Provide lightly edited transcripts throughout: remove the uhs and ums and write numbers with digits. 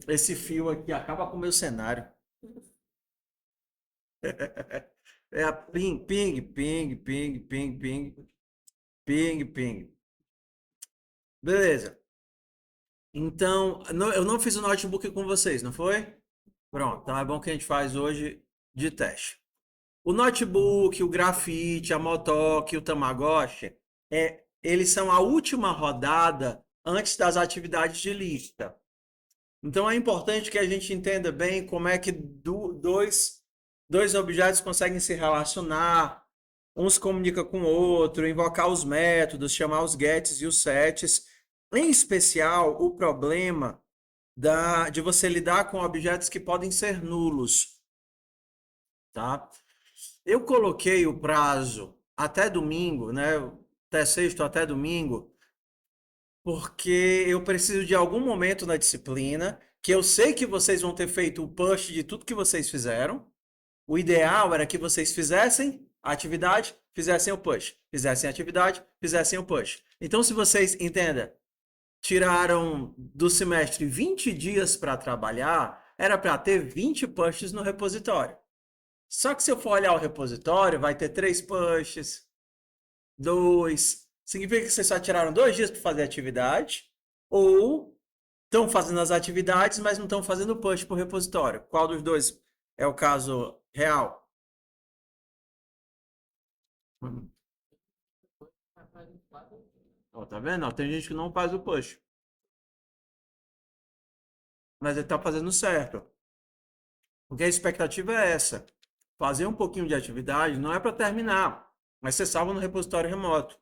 Esse fio aqui acaba com o meu cenário. É a ping, ping, ping, ping, ping, ping, ping, ping. Beleza. Então, eu não fiz o notebook com vocês, não foi? Pronto, então é bom que a gente faz hoje de teste. O notebook, o grafite, a motoca e o Tamagotchi, eles são a última rodada antes das atividades de lista. Então é importante que a gente entenda bem como é que dois objetos conseguem se relacionar, um se comunica com o outro, invocar os métodos, chamar os gets e os sets. Em especial, o problema de você lidar com objetos que podem ser nulos, tá? Eu coloquei o prazo até domingo, né? Até sexta, até domingo, porque eu preciso de algum momento na disciplina que eu sei que vocês vão ter feito o push de tudo que vocês fizeram. O ideal era que vocês fizessem a atividade, fizessem o push, fizessem a atividade, fizessem o push. Então, se vocês, entenda, tiraram do semestre 20 dias para trabalhar, era para ter 20 pushes no repositório. Só que se eu for olhar o repositório, vai ter 3 pushes, 2. Significa que vocês só tiraram 2 dias para fazer a atividade, ou estão fazendo as atividades, mas não estão fazendo push para o repositório. Qual dos dois é o caso real? Ó, tá vendo? Ó, tem gente que não faz o push, mas ele está fazendo certo. Porque a expectativa é essa. Fazer um pouquinho de atividade não é para terminar, mas você salva no repositório remoto.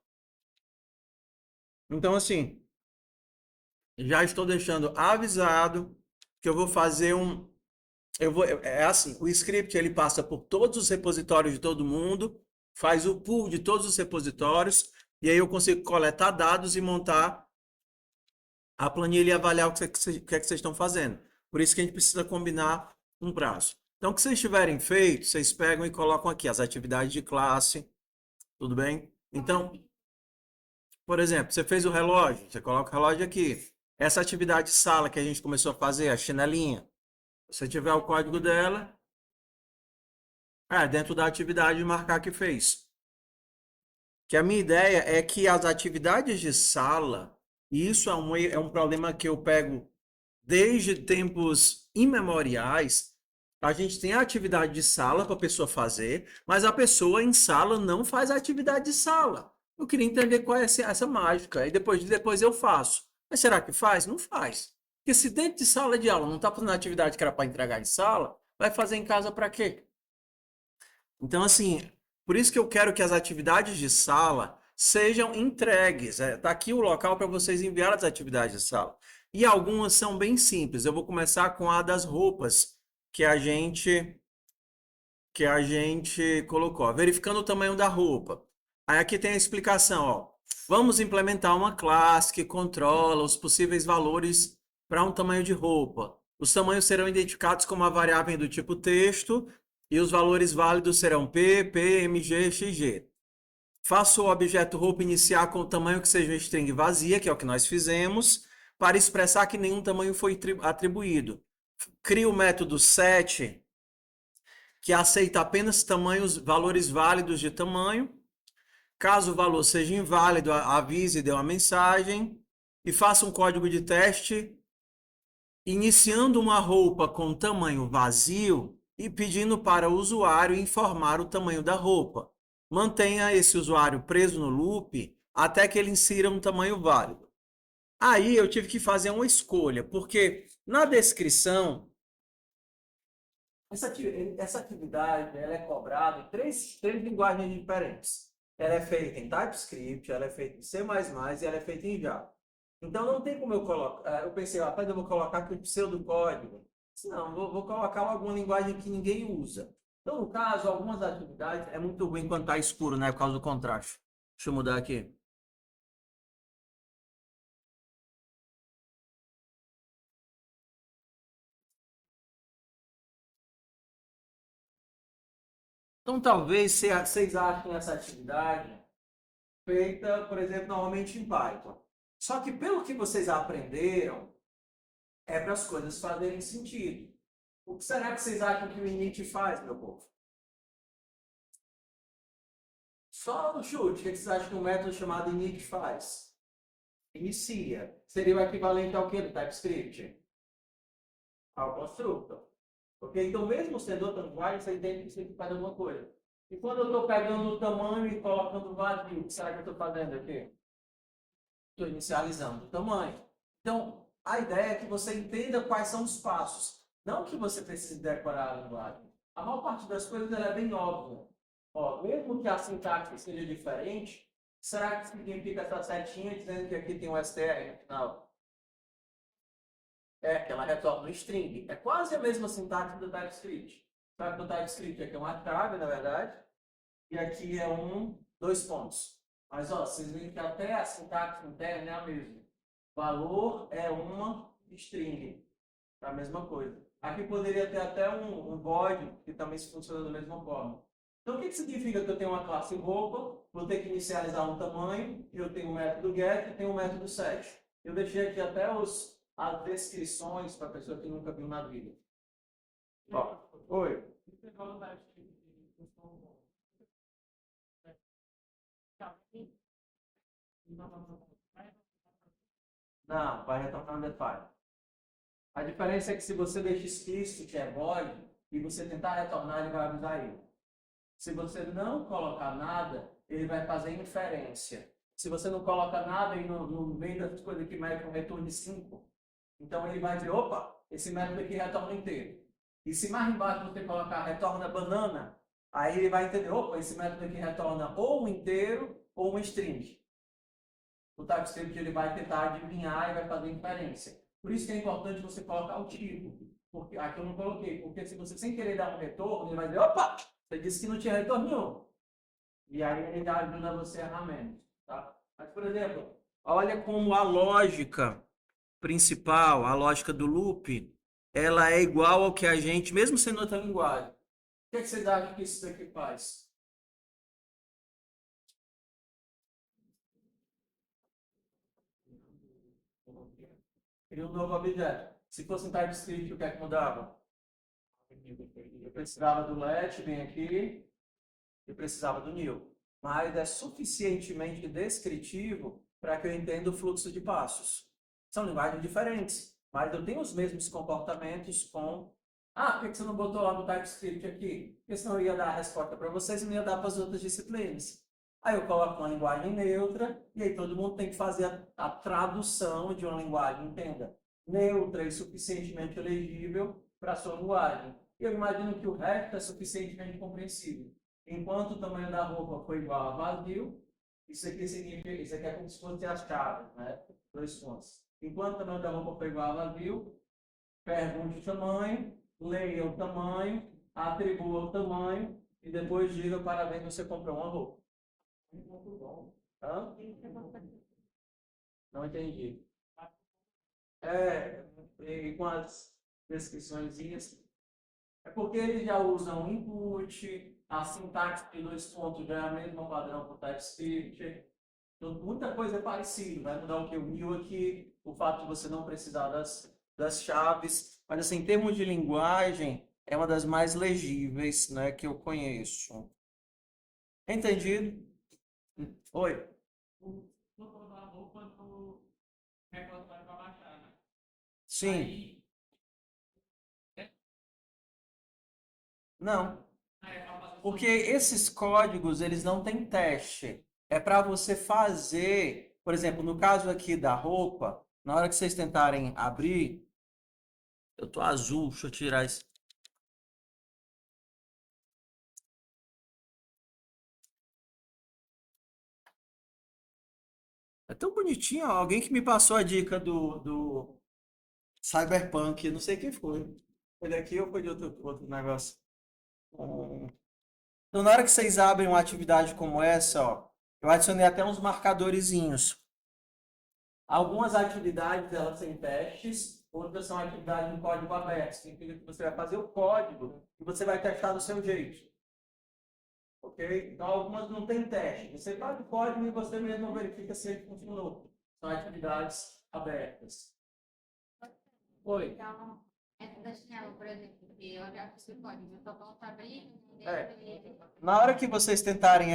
Então, assim, já estou deixando avisado que eu vou fazer um. É assim, o script ele passa por todos os repositórios de todo mundo, faz o pool de todos os repositórios, e aí eu consigo coletar dados e montar a planilha e avaliar o que é que vocês estão fazendo. Por isso que a gente precisa combinar um prazo. Então, o que vocês tiverem feito, vocês pegam e colocam aqui as atividades de classe, tudo bem? Então, por exemplo, você fez o relógio, você coloca o relógio aqui. Essa atividade de sala que a gente começou a fazer, a chinelinha, se você tiver o código dela, dentro da atividade marcar que fez. Que a minha ideia é que as atividades de sala, e isso é um problema que eu pego desde tempos imemoriais, a gente tem a atividade de sala para a pessoa fazer, mas a pessoa em sala não faz a atividade de sala. Eu queria entender qual é essa mágica. E depois eu faço. Mas será que faz? Não faz. Porque se dentro de sala de aula não está fazendo a atividade que era para entregar de sala, vai fazer em casa para quê? Então, assim, por isso que eu quero que as atividades de sala sejam entregues. Tá aqui o local para vocês enviar as atividades de sala. E algumas são bem simples. Eu vou começar com a das roupas que a gente que a gente colocou. Verificando o tamanho da roupa. Aí aqui tem a explicação, ó. Vamos implementar uma classe que controla os possíveis valores para um tamanho de roupa. Os tamanhos serão identificados como uma variável do tipo texto e os valores válidos serão P, P, MG, XG. Faço o objeto roupa iniciar com o tamanho que seja uma string vazia, que é o que nós fizemos, para expressar que nenhum tamanho foi atribuído. Crio o método set, que aceita apenas valores válidos de tamanho. Caso o valor seja inválido, avise e dê uma mensagem. E faça um código de teste iniciando uma roupa com tamanho vazio e pedindo para o usuário informar o tamanho da roupa. Mantenha esse usuário preso no loop até que ele insira um tamanho válido. Aí eu tive que fazer uma escolha, porque na descrição, essa atividade ela é cobrada em três linguagens diferentes. Ela é feita em TypeScript, ela é feita em C++ e ela é feita em Java. Então não tem como eu colocar. Eu pensei, rapaz, eu vou colocar aqui o pseudocódigo. Não, vou colocar alguma linguagem que ninguém usa. Então, no caso, algumas atividades é muito ruim quando está escuro, né? Por causa do contraste. Deixa eu mudar aqui. Então, talvez vocês achem essa atividade feita, por exemplo, normalmente em Python. Só que pelo que vocês aprenderam, É para as coisas fazerem sentido. O que será que vocês acham que o init faz, meu povo? Só no chute, o que vocês acham que um método chamado init faz? Inicia. Seria o equivalente ao que do TypeScript? Ao constructor. Ok? Então, mesmo sendo outra linguagem, você entende que você tem que fazer alguma coisa. E quando eu estou pegando o tamanho e colocando vazio, o que será que eu estou fazendo aqui? Estou inicializando o tamanho. Então, a ideia é que você entenda quais são os passos. Não que você precise decorar a linguagem. A maior parte das coisas ela é bem óbvia. Ó, mesmo que a sintaxe seja diferente, será que significa essa setinha dizendo que aqui tem um str no final? É, que ela retorna um string. É quase a mesma sintaxe do TypeScript. Sabe que o TypeScript aqui é uma chave, na verdade, e aqui é dois pontos. Mas, ó, vocês veem que até a sintaxe interna é a mesma. Valor é uma string. É a mesma coisa. Aqui poderia ter até um void, que também funciona da mesma forma. Então, o que significa que eu tenho uma classe roupa, vou ter que inicializar um tamanho, eu tenho um método get e tenho um método set. Eu deixei aqui até as descrições para a pessoa que nunca viu na vida. Ó, oi. Não, vai retornar um detalhe. A diferença é que se você deixa explícito que é void e você tentar retornar, ele vai avisar ele. Se você não colocar nada, ele vai fazer inferência. Se você não coloca nada e no meio das coisas que mede um retorno de 5, então ele vai dizer, opa, esse método aqui retorna inteiro. E se mais embaixo você colocar retorna banana, aí ele vai entender, opa, esse método aqui retorna ou um inteiro ou um string. O TypeScript ele vai tentar adivinhar e vai fazer inferência. Por isso que é importante você colocar o tipo. Porque, aqui eu não coloquei, porque se você sem querer dar um retorno, ele vai dizer, opa, você disse que não tinha retorno nenhum. E aí ele ajuda você a errar menos. Tá? Mas, por exemplo, olha como a lógica principal, a lógica do loop, ela é igual ao que a gente, mesmo sendo outra linguagem. O que, é que vocês acham que isso daqui faz? Cria um novo objeto. Se fosse um TypeScript, o que é que mudava? Eu precisava do let, vem aqui, eu precisava do new. Mas é suficientemente descritivo para que eu entenda o fluxo de passos. São linguagens diferentes, mas eu tenho os mesmos comportamentos com... Ah, por que você não botou lá no TypeScript aqui? Porque senão eu ia dar a resposta para vocês e não ia dar para as outras disciplinas. Aí eu coloco uma linguagem neutra e aí todo mundo tem que fazer a tradução de uma linguagem, entenda, neutra e suficientemente legível para a sua linguagem. Eu imagino que o resto é suficientemente compreensível. Enquanto o tamanho da roupa foi igual a vazio, isso aqui significa, isso aqui é como se fosse as chaves, né? Dois pontos. Enquanto o tamanho da roupa foi igual a vazio, pergunte o tamanho, leia o tamanho, atribua o tamanho e depois diga para ver se você comprou uma roupa. Muito bom. Hã? Não entendi. É, e com as descrições, é porque eles já usam input, a sintaxe de dois pontos já é a mesma padrão para o TypeScript. Então, muita coisa é parecida. Vai mudar o que? O new aqui, o fato de você não precisar das chaves. Mas, assim, em termos de linguagem, é uma das mais legíveis, né, que eu conheço. Entendido? Oi? Sim. Não. Porque esses códigos, eles não têm teste. É para você fazer, por exemplo, no caso aqui da roupa, na hora que vocês tentarem abrir, eu tô azul, deixa eu tirar isso. É tão bonitinho, ó. Alguém que me passou a dica do Cyberpunk, não sei quem foi. Foi daqui ou foi de outro negócio? Hum. Então, na hora que vocês abrem uma atividade como essa, ó, eu adicionei até uns marcadorezinhos. Algumas atividades elas têm testes, outras são atividades em código aberto. Significa que você vai fazer o código e você vai testar do seu jeito. Ok? Então, algumas não tem teste. Você faz o código e você mesmo verifica se ele funcionou. São atividades abertas. Oi. Então, essa da janela, por exemplo, que eu já fiz o código, eu só posso abrir, Na hora que vocês tentarem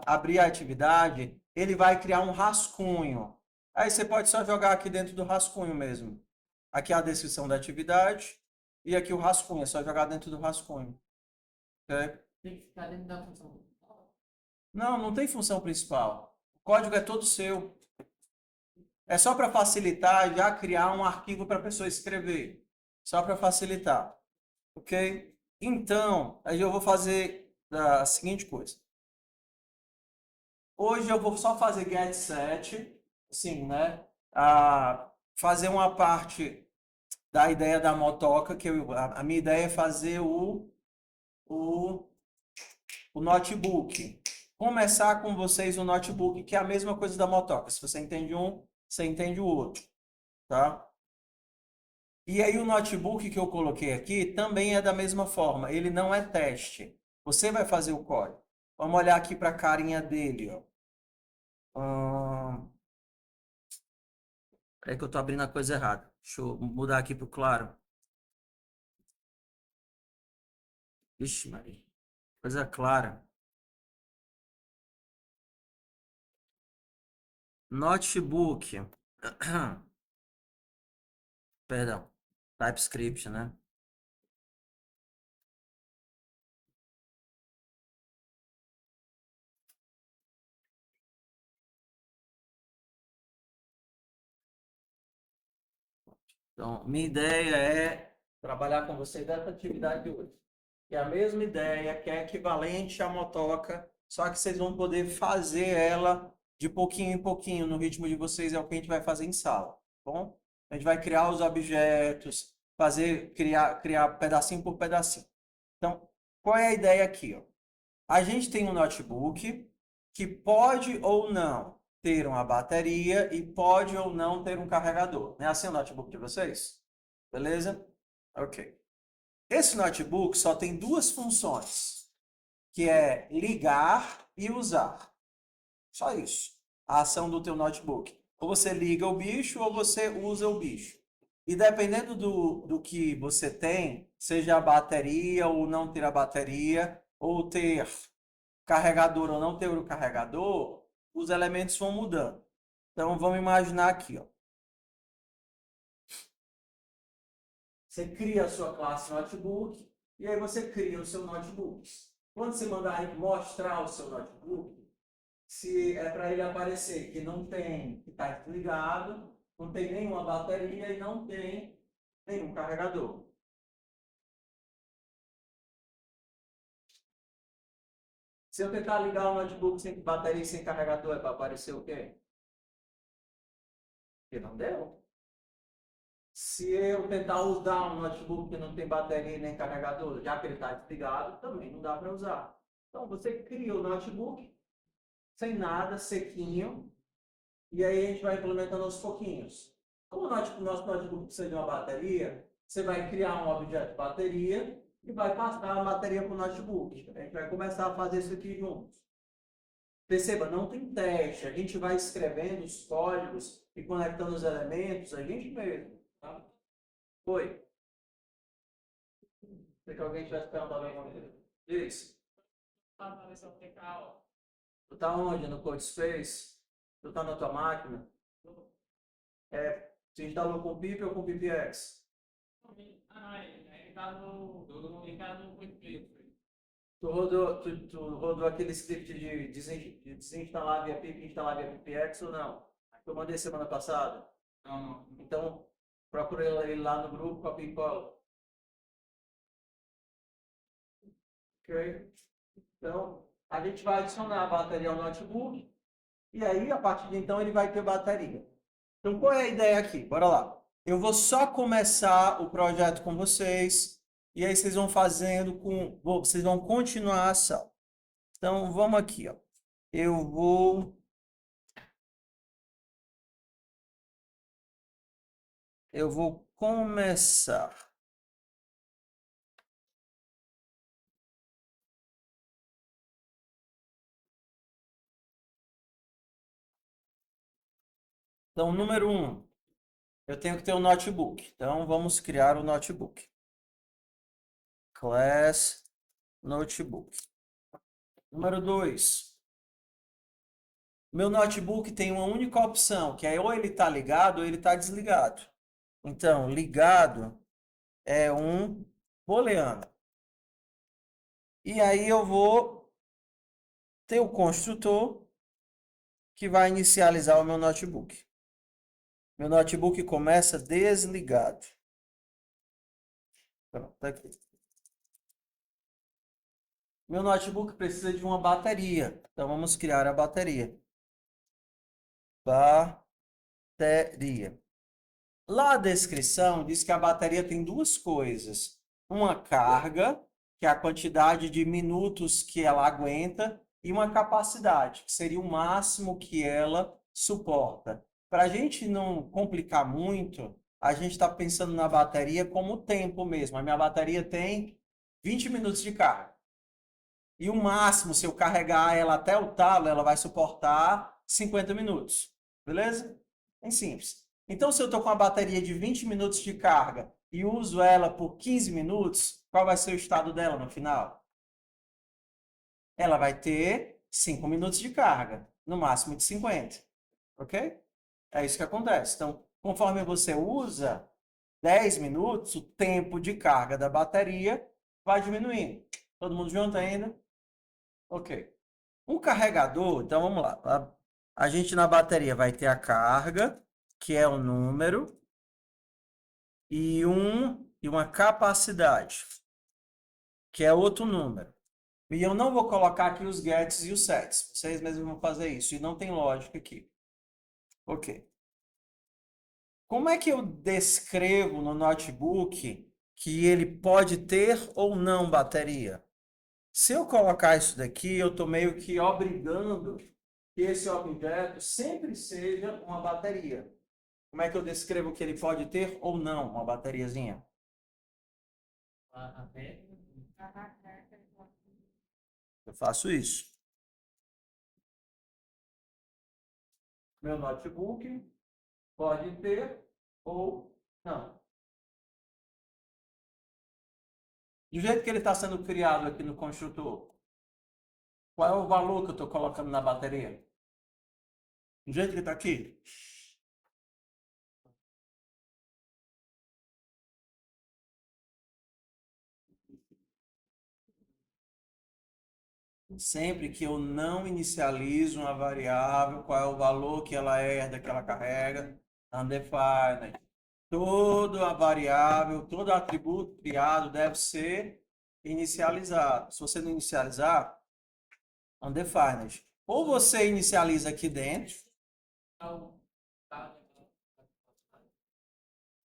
abrir a atividade, ele vai criar um rascunho. Aí você pode só jogar aqui dentro do rascunho mesmo. Aqui é a descrição da atividade e aqui o rascunho, é só jogar dentro do rascunho. Ok? Tem que ficar dentro da função principal. Não, não tem função principal. O código é todo seu. É só para facilitar já criar um arquivo para a pessoa escrever. Só para facilitar. Ok? Então, aí eu vou fazer a seguinte coisa. Hoje eu vou só fazer get set, assim, né? Fazer uma parte da ideia da motoca, que a minha ideia é fazer o, o notebook. Começar com vocês o notebook, que é a mesma coisa da motoca. Se você entende um, você entende o outro, tá? E aí o notebook que eu coloquei aqui também é da mesma forma. Ele não é teste. Você vai fazer o código. Vamos olhar aqui para a carinha dele, ó. É que eu estou abrindo a coisa errada. Deixa eu mudar aqui para o claro. Vixe, Maria. Coisa clara. Notebook. Perdão. TypeScript, né? Então, minha ideia é trabalhar com vocês nessa atividade hoje. É a mesma ideia, que é equivalente à motoca, só que vocês vão poder fazer ela de pouquinho em pouquinho, no ritmo de vocês, é o que a gente vai fazer em sala, tá bom? A gente vai criar os objetos, criar pedacinho por pedacinho. Então, qual é a ideia aqui, ó? A gente tem um notebook que pode ou não ter uma bateria e pode ou não ter um carregador. Não é assim o notebook de vocês? Beleza? Ok. Esse notebook só tem duas funções, que é ligar e usar. Só isso. A ação do teu notebook. Ou você liga o bicho ou você usa o bicho. E dependendo do que você tem, seja a bateria ou não ter a bateria, ou ter carregador ou não ter o carregador, os elementos vão mudando. Então vamos imaginar aqui, ó. Você cria a sua classe notebook e aí você cria o seu notebook. Quando você mandar mostrar o seu notebook, se é para ele aparecer que não tem, que está desligado, não tem nenhuma bateria e não tem nenhum carregador. Se eu tentar ligar o notebook sem bateria e sem carregador, é para aparecer o quê? Que não deu. Se eu tentar usar um notebook que não tem bateria nem carregador, já que ele está desligado, também não dá para usar. Então você cria o notebook sem nada, sequinho, e aí a gente vai implementando aos pouquinhos. Como o nosso notebook precisa de uma bateria, você vai criar um objeto bateria e vai passar a bateria para o notebook. A gente vai começar a fazer isso aqui juntos. Perceba, não tem teste, a gente vai escrevendo os códigos e conectando os elementos, a gente mesmo. Tá? Foi. Se que alguém tivesse perguntado alguma coisa. Isso. Tu tá onde? No CodeSpace? Tu tá na tua máquina? Tu instalou com pip ou com PipX? Ele tá no CodeSpace. Tu rodou aquele script de desinstalar via pip e instalar via PipX ou não? Que eu mandei semana passada? Não. Então, procura ele lá no grupo, copia e cola. Ok? Então, a gente vai adicionar a bateria ao notebook e aí, a partir de então, ele vai ter bateria. Então, qual é a ideia aqui? Bora lá. Eu vou só começar o projeto com vocês e aí vocês vão fazendo vocês vão continuar a ação. Então, vamos aqui, ó. Eu vou começar. Então, número 1, eu tenho que ter um notebook. Então, vamos criar o notebook. Class notebook. Número 2. Meu notebook tem uma única opção, que é ou ele está ligado ou ele está desligado. Então, ligado é um booleano. E aí eu vou ter o construtor que vai inicializar o meu notebook. Meu notebook começa desligado. Pronto, tá aqui. Meu notebook precisa de uma bateria. Então vamos criar a bateria. Bateria. Lá a descrição diz que a bateria tem duas coisas. Uma carga, que é a quantidade de minutos que ela aguenta, e uma capacidade, que seria o máximo que ela suporta. Para a gente não complicar muito, a gente está pensando na bateria como tempo mesmo. A minha bateria tem 20 minutos de carga. E o máximo, se eu carregar ela até o talo, ela vai suportar 50 minutos. Beleza? Bem simples. Então, se eu estou com uma bateria de 20 minutos de carga e uso ela por 15 minutos, qual vai ser o estado dela no final? Ela vai ter 5 minutos de carga, no máximo de 50. Ok? É isso que acontece. Então, conforme você usa 10 minutos, o tempo de carga da bateria vai diminuindo. Todo mundo junto ainda? Ok. Um carregador, então vamos lá. A gente na bateria vai ter a carga, que é o número, e uma capacidade, que é outro número. E eu não vou colocar aqui os gets e os sets. Vocês mesmos vão fazer isso. E não tem lógica aqui. Ok. Como é que eu descrevo no notebook que ele pode ter ou não bateria? Se eu colocar isso daqui, eu estou meio que obrigando que esse objeto sempre seja uma bateria. Como é que eu descrevo que ele pode ter ou não uma bateriazinha? Eu faço isso. Meu notebook pode ter ou não. Do jeito que ele está sendo criado aqui no construtor, qual é o valor que eu estou colocando na bateria? Do jeito que está aqui? Sempre que eu não inicializo uma variável, qual é o valor que ela herda, que ela carrega? Undefined. Toda a variável, todo atributo criado deve ser inicializado. Se você não inicializar, undefined. Ou você inicializa aqui dentro,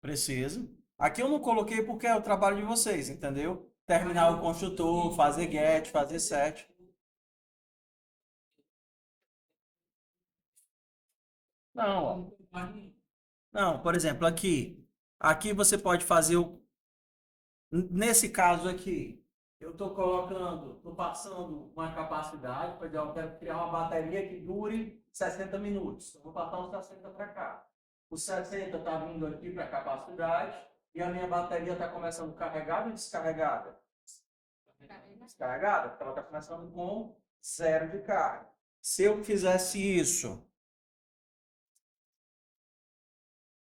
precisa. Aqui eu não coloquei porque é o trabalho de vocês, entendeu? Terminar o construtor, fazer get, fazer set. Não, ó. Não, por exemplo, aqui você pode fazer nesse caso aqui, eu estou colocando, estou passando uma capacidade, por exemplo, eu quero criar uma bateria que dure 60 minutos. Eu vou passar os 60 para cá. Os 60 está vindo aqui para a capacidade e a minha bateria está começando carregada ou descarregada? Descarregada, porque ela está começando com 0 de carga. Se eu fizesse isso,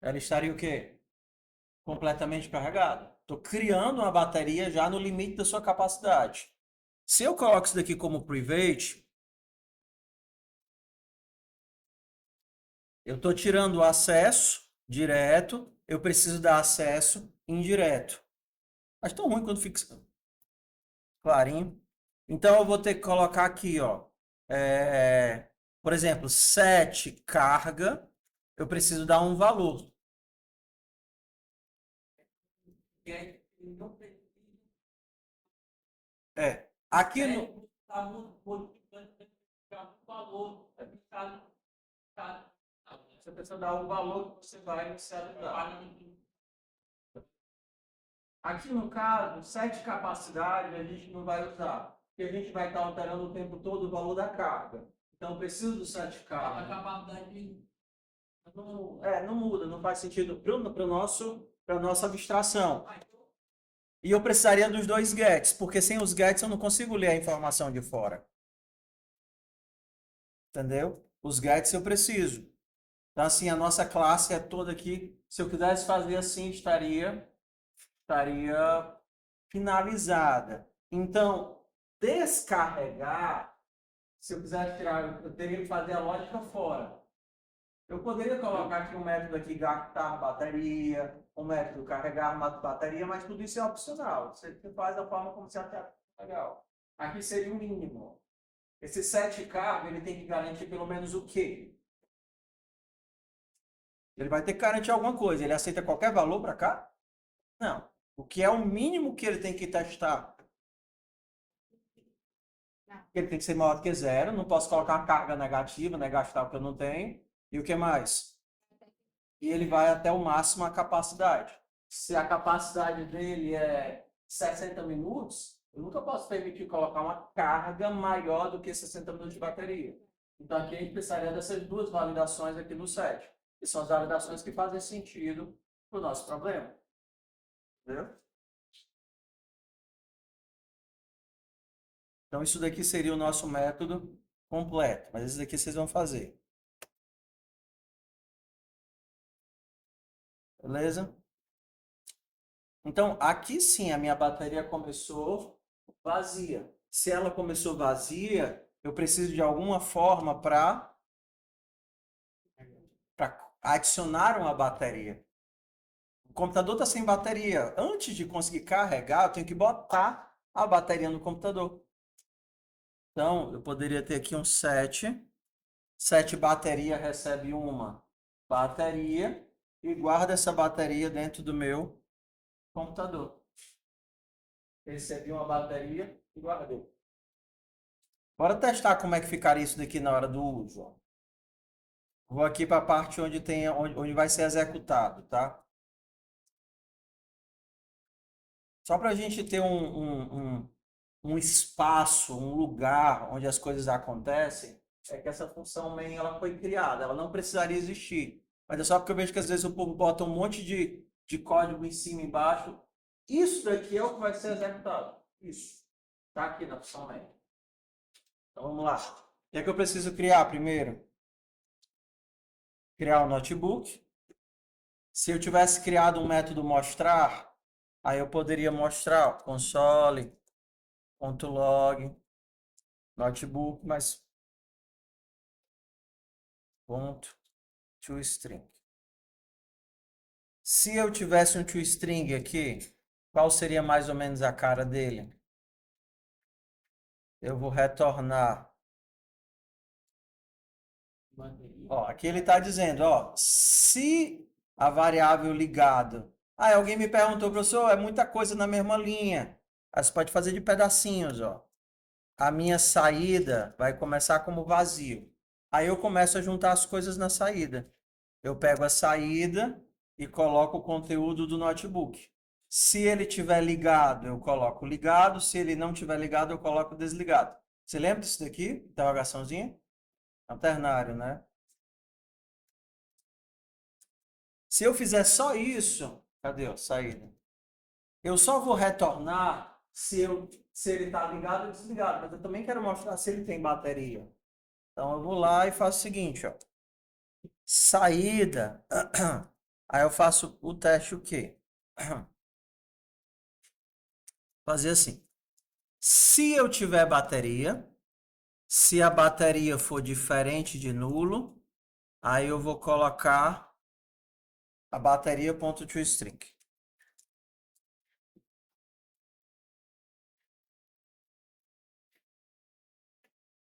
ela estaria o quê? Completamente carregada. Estou criando uma bateria já no limite da sua capacidade. Se eu coloco isso daqui como private, eu estou tirando o acesso direto, eu preciso dar acesso indireto. Acho tão ruim quando fica clarinho. Então eu vou ter que colocar aqui, ó, por exemplo, set carga, eu preciso dar um valor. Aqui no você precisa dar o valor que você vai inicializar. Aqui no caso, set capacidade a gente não vai usar, porque a gente vai estar alterando o tempo todo o valor da carga. Então, eu preciso do set carga. Não muda, não faz sentido para nossa abstração. E eu precisaria dos dois gets, porque sem os gets eu não consigo ler a informação de fora. Entendeu? Os gets eu preciso. Então, assim, a nossa classe é toda aqui. Se eu quisesse fazer assim, estaria finalizada. Então, descarregar, se eu quisesse tirar, eu teria que fazer a lógica fora. Eu poderia colocar aqui um método aqui gastar bateria, um método carregar bateria, mas tudo isso é opcional. Você faz da forma como você acha legal. Aqui seria o mínimo. Esse set carga, ele tem que garantir pelo menos o quê? Ele vai ter que garantir alguma coisa. Ele aceita qualquer valor para cá? Não. O que é o mínimo que ele tem que testar? Ele tem que ser maior do que zero. Não posso colocar uma carga negativa, né? Gastar o que eu não tenho. E o que mais? E ele vai até o máximo a capacidade. Se a capacidade dele é 60 minutos, eu nunca posso permitir colocar uma carga maior do que 60 minutos de bateria. Então aqui a gente precisaria dessas duas validações aqui no set. Que são as validações que fazem sentido para o nosso problema. Entendeu? Então isso daqui seria o nosso método completo. Mas esse daqui vocês vão fazer. Beleza? Então, aqui sim a minha bateria começou vazia. Se ela começou vazia, eu preciso de alguma forma para adicionar uma bateria. O computador está sem bateria. Antes de conseguir carregar, eu tenho que botar a bateria no computador. Então, eu poderia ter aqui um set. Set bateria recebe uma bateria e guarda essa bateria dentro do meu computador. Recebi uma bateria e guardei. Bora testar como é que ficaria isso daqui na hora do uso. Vou aqui para a parte onde vai ser executado, tá? Só para a gente ter um espaço, um lugar onde as coisas acontecem, é que essa função main ela foi criada. Ela não precisaria existir. Mas é só porque eu vejo que às vezes o povo bota um monte de código em cima e embaixo. Isso daqui é o que vai ser executado. Isso. Está aqui na função main. Então vamos lá. O que é que eu preciso criar primeiro? Criar um notebook. Se eu tivesse criado um método mostrar, aí eu poderia mostrar ó, console.log notebook, mas ponto toString. Se eu tivesse um toString aqui, qual seria mais ou menos a cara dele? Eu vou retornar. Ó, aqui ele está dizendo, ó, se a variável ligado. Ah, alguém me perguntou, professor, é muita coisa na mesma linha. Aí você pode fazer de pedacinhos, ó. A minha saída vai começar como vazio. Aí eu começo a juntar as coisas na saída. Eu pego a saída e coloco o conteúdo do notebook. Se ele tiver ligado, eu coloco ligado. Se ele não tiver ligado, eu coloco desligado. Você lembra disso daqui? Interrogaçãozinha? É um ternário, né? Se eu fizer só isso, cadê a saída? Eu só vou retornar se ele está ligado ou desligado, mas eu também quero mostrar se ele tem bateria. Então eu vou lá e faço o seguinte, ó. Saída. Aí eu faço o teste o quê? Fazer assim. Se eu tiver bateria, se a bateria for diferente de nulo, aí eu vou colocar a bateria.toString.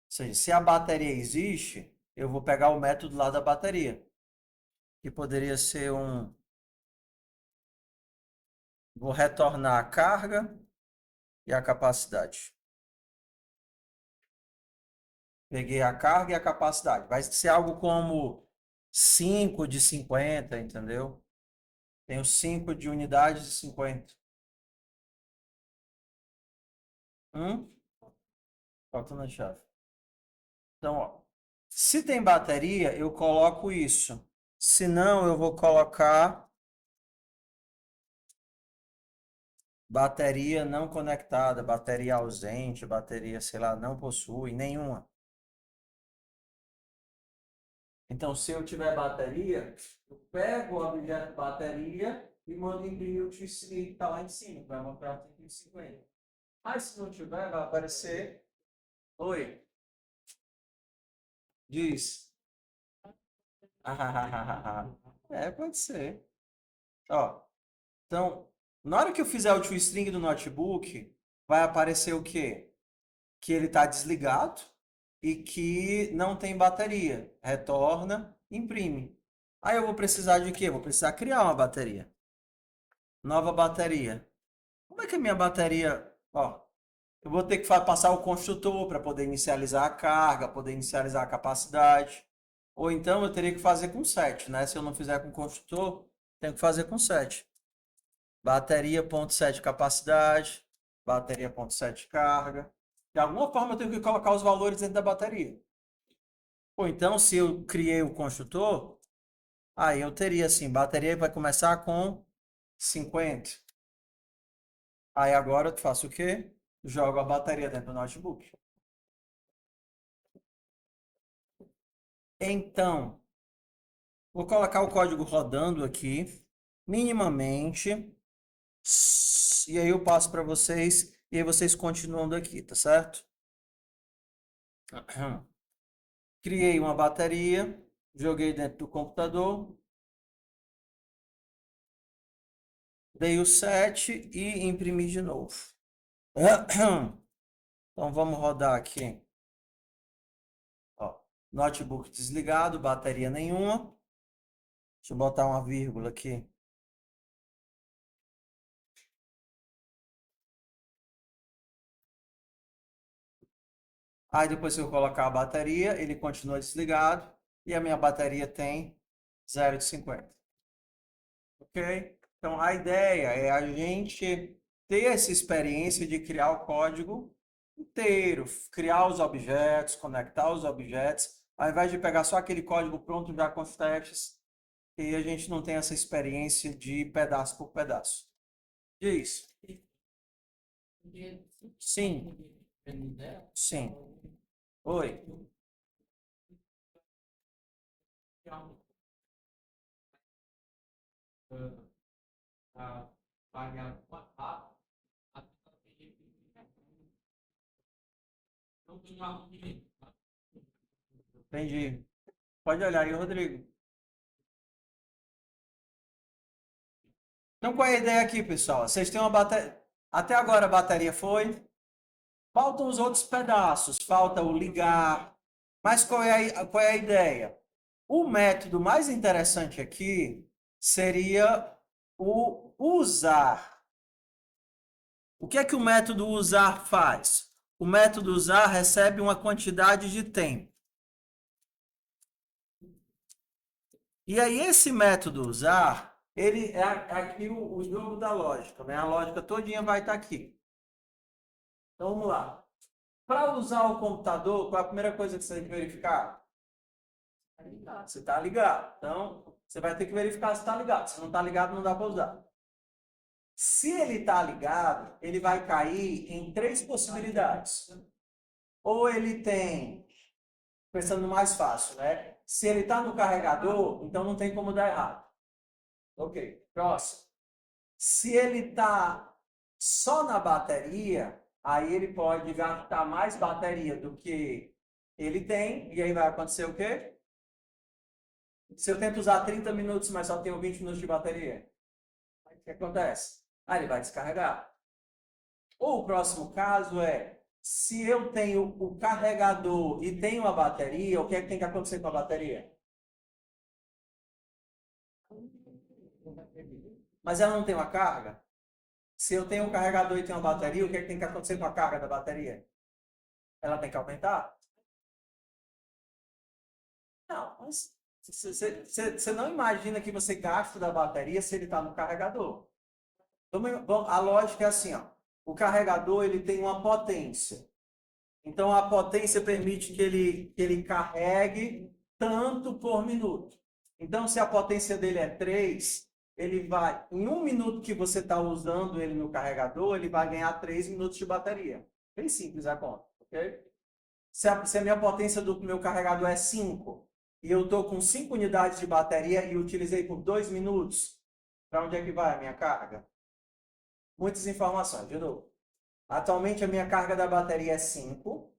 Ou seja, se a bateria existe, eu vou pegar o método lá da bateria. Que poderia ser um... Vou retornar a carga e a capacidade. Peguei a carga e a capacidade. Vai ser algo como 5 de 50, entendeu? Tenho 5 de unidades de 50. Faltando a chave. Então, ó, se tem bateria, eu coloco isso. Se não, eu vou colocar bateria não conectada, bateria ausente, bateria, sei lá, não possui nenhuma. Então, se eu tiver bateria, eu pego o objeto bateria e mando imprimir o X que está lá em cima, vai mostrar 150. Mas se não tiver, vai aparecer. Oi, diz. É, pode ser. Ó, então, na hora que eu fizer o toString do notebook, vai aparecer o quê? Que ele está desligado e que não tem bateria. Retorna, imprime. Aí eu vou precisar de quê? Vou precisar criar uma bateria. Nova bateria. Como é que a minha bateria... Ó, eu vou ter que passar o construtor para poder inicializar a carga, poder inicializar a capacidade. Ou então eu teria que fazer com set, né? Se eu não fizer com construtor, tenho que fazer com set. Bateria.set capacidade, bateria.set carga. De alguma forma eu tenho que colocar os valores dentro da bateria. Ou então, se eu criei o construtor, aí eu teria assim, bateria vai começar com 50. Aí agora eu faço o quê? Jogo a bateria dentro do notebook. Então, vou colocar o código rodando aqui, minimamente. E aí eu passo para vocês e aí vocês continuam daqui, tá certo? Criei uma bateria, joguei dentro do computador, dei o set e imprimi de novo. Então vamos rodar aqui. Ó, notebook desligado, bateria nenhuma. Deixa eu botar uma vírgula aqui. Aí depois que eu colocar a bateria, ele continua desligado e a minha bateria tem 0 de 50. Ok? Então a ideia é a gente ter essa experiência de criar o código inteiro, criar os objetos, conectar os objetos, ao invés de pegar só aquele código pronto já com os testes, e a gente não tem essa experiência de pedaço por pedaço. Diz. Sim. Sim. Oi. Entendi. Pode olhar aí, Rodrigo. Então, qual é a ideia aqui, pessoal? Vocês têm uma bateria. Até agora a bateria foi. Faltam os outros pedaços. Falta o ligar. Mas qual é a ideia? O método mais interessante aqui seria o usar. O que é que o método usar faz? O método usar recebe uma quantidade de tempo. E aí esse método usar, ele é aqui o jogo da lógica, né? A lógica todinha vai estar aqui. Então vamos lá. Para usar o computador, qual é a primeira coisa que você tem que verificar? Você está ligado. Então, você vai ter que verificar se está ligado. Se não está ligado, não dá para usar. Se ele está ligado, ele vai cair em três possibilidades. Ou ele tem, pensando mais fácil, né? Se ele está no carregador, então não tem como dar errado. Ok, próximo. Se ele está só na bateria, aí ele pode gastar mais bateria do que ele tem, e aí vai acontecer o quê? Se eu tento usar 30 minutos, mas só tenho 20 minutos de bateria, aí o que acontece? Aí ele vai descarregar. Ou o próximo caso é, se eu tenho o carregador e tenho a bateria, o que é que tem que acontecer com a bateria? Mas ela não tem uma carga? Se eu tenho um carregador e tenho uma bateria, o que é que tem que acontecer com a carga da bateria? Ela tem que aumentar? Não, mas você não imagina que você gasta da bateria se ele está no carregador. Então, a lógica é assim, ó. O carregador ele tem uma potência. Então, a potência permite que ele carregue tanto por minuto. Então, se a potência dele é 3, ele vai, em 1 minuto que você está usando ele no carregador, ele vai ganhar 3 minutos de bateria. Bem simples a conta, ok? Se a minha potência do meu carregador é 5 e eu estou com 5 unidades de bateria e utilizei por 2 minutos, para onde é que vai a minha carga? Muitas informações, de novo. Atualmente a minha carga da bateria é 5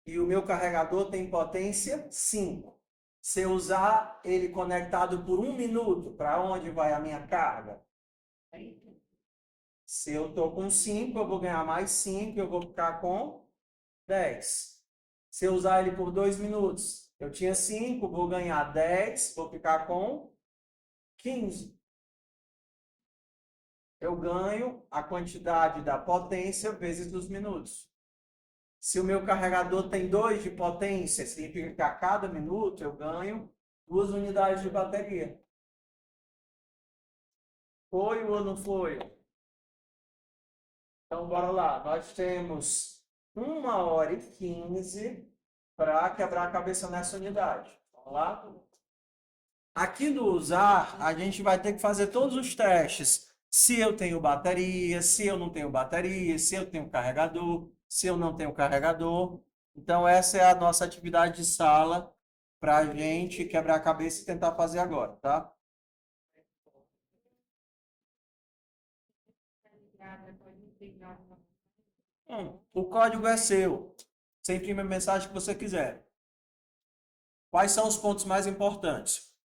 e o meu carregador tem potência 5. Se eu usar ele conectado por 1 minuto, para onde vai a minha carga? Se eu estou com 5, eu vou ganhar mais 5, eu vou ficar com 10. Se eu usar ele por 2 minutos, eu tinha 5, vou ganhar 10, vou ficar com 15. Eu ganho a quantidade da potência vezes os minutos. Se o meu carregador tem 2 de potência, significa que a cada minuto eu ganho 2 unidades de bateria. Foi ou não foi? Então, bora lá. Nós temos 1h15 para quebrar a cabeça nessa unidade. Vamos lá? Aqui no usar, a gente vai ter que fazer todos os testes. Se eu tenho bateria, se eu não tenho bateria, se eu tenho carregador, se eu não tenho carregador. Então, essa é a nossa atividade de sala para a gente quebrar a cabeça e tentar fazer agora, tá? O código é seu. Você imprime a mensagem que você quiser. Quais são os pontos mais importantes?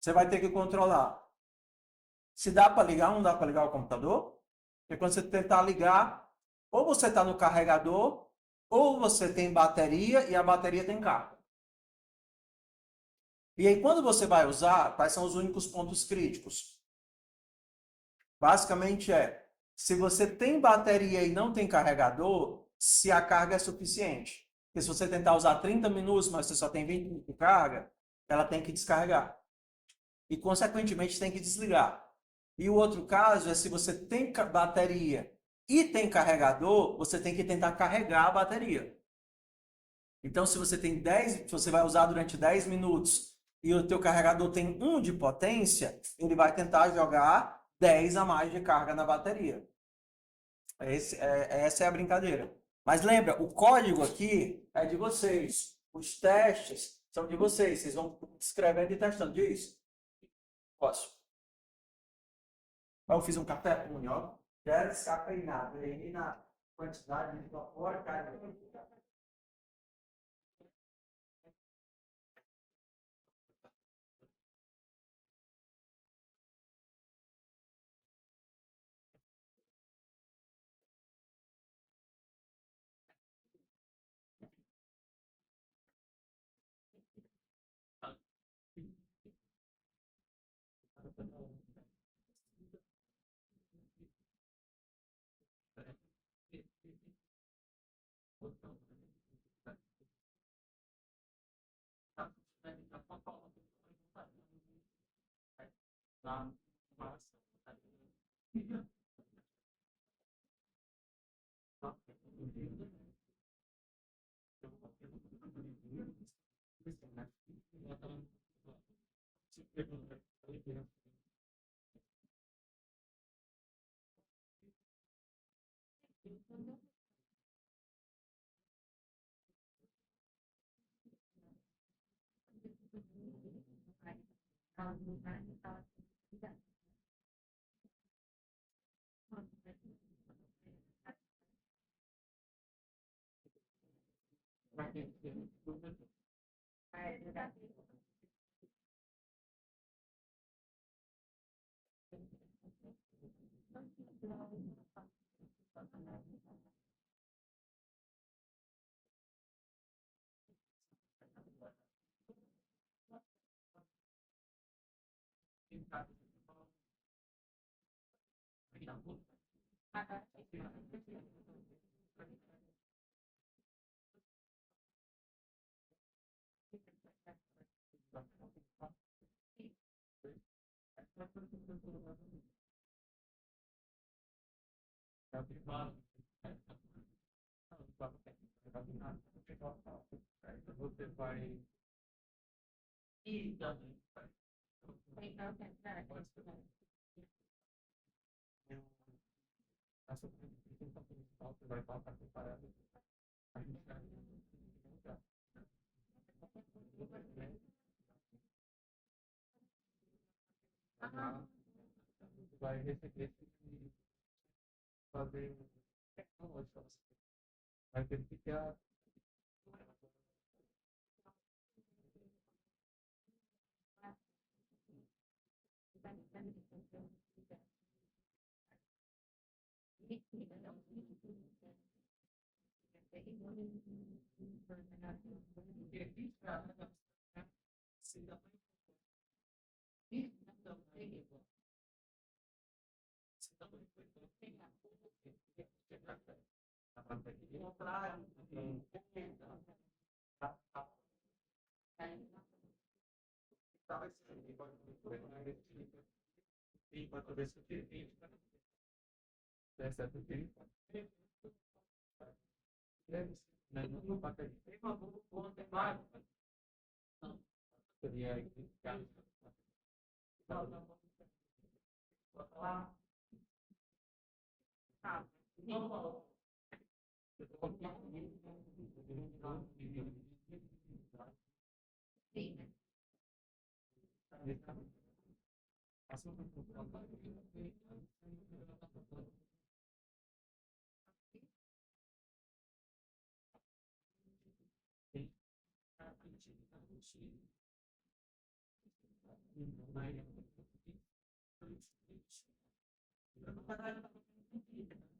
Você vai ter que controlar. Se dá para ligar ou não dá para ligar o computador. Porque quando você tentar ligar, ou você está no carregador, ou você tem bateria e a bateria tem carga. E aí, quando você vai usar, quais são os únicos pontos críticos? Basicamente se você tem bateria e não tem carregador, se a carga é suficiente. Porque se você tentar usar 30 minutos, mas você só tem 20 minutos de carga, ela tem que descarregar. E, consequentemente, tem que desligar. E o outro caso é se você tem bateria e tem carregador, você tem que tentar carregar a bateria. Então, se você tem 10, você vai usar durante 10 minutos e o teu carregador tem 1 de potência, ele vai tentar jogar 10 a mais de carga na bateria. Essa é a brincadeira. Mas lembra, o código aqui é de vocês. Os testes são de vocês. Vocês vão escrevendo e testando. Diz? Posso. Eu fiz um café com ó. Já descafeinado. Aí na quantidade de vapor, cara. Você vai Vai receber e fazer tecnológica. Vai verificar.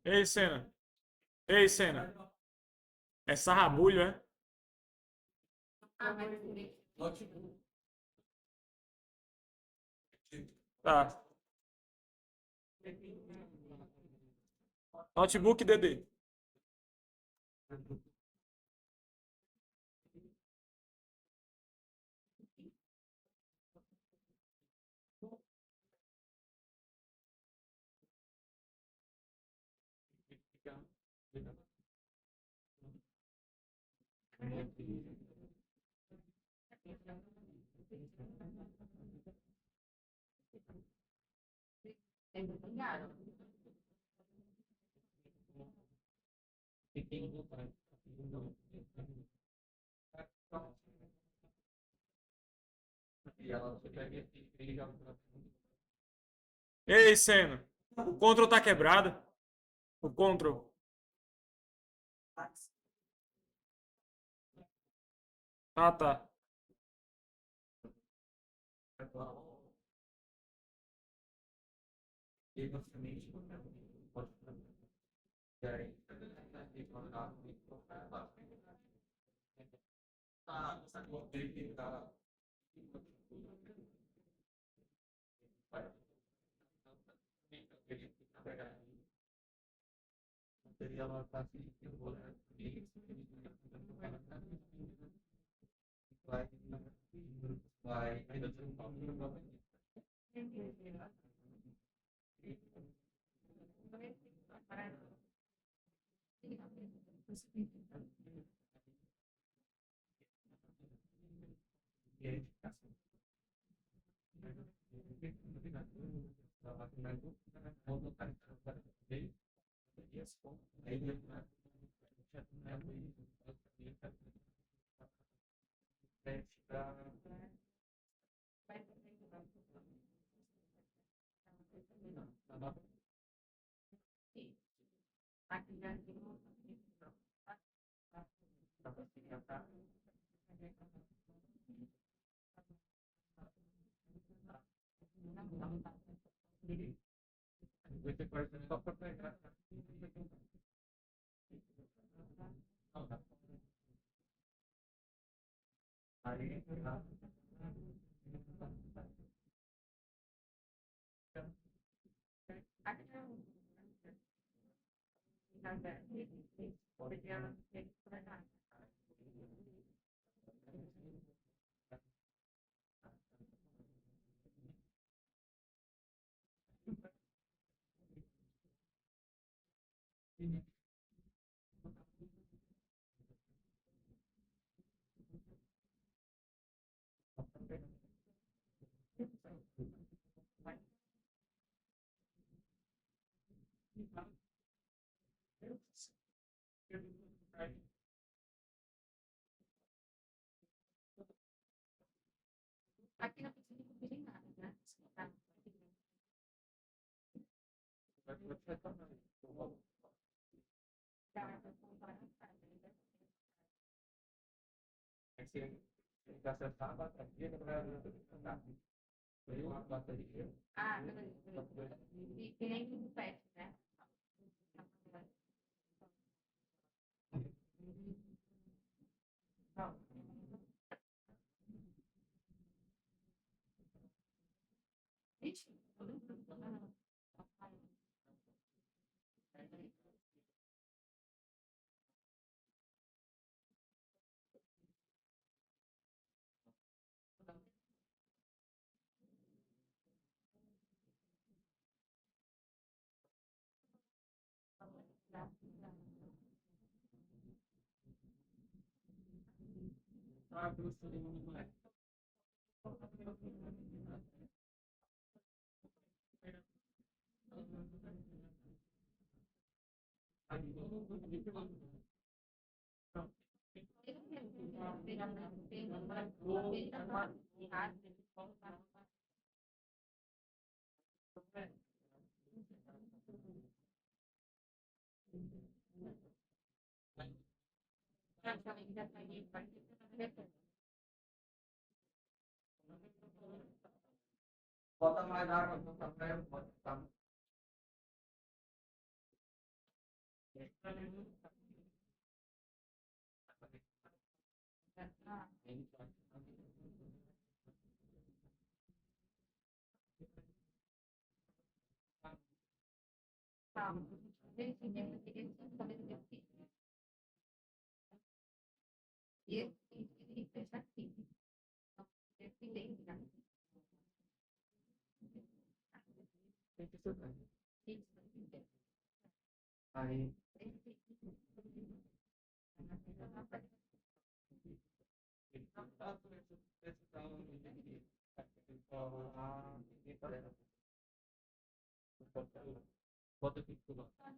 Ei, Senna. Ei, Senna. É sarrabulho, é? Tá. Notebook DD. Ei, Senna. O control tá quebrado. O control. Ah, tá. Aqui não precisa pedir nada, né? Tá. Tá, eu vou comprar na casa, né? Você tem que acertar a bateria para andar. Tem uma bateria. Ah, beleza. E que nem tudo pet, né? Não. Ixi. Ah, grosso de não é. Bota mais água no café, bota tá. Tem que ser. Aí. Bota aqui tudo lá.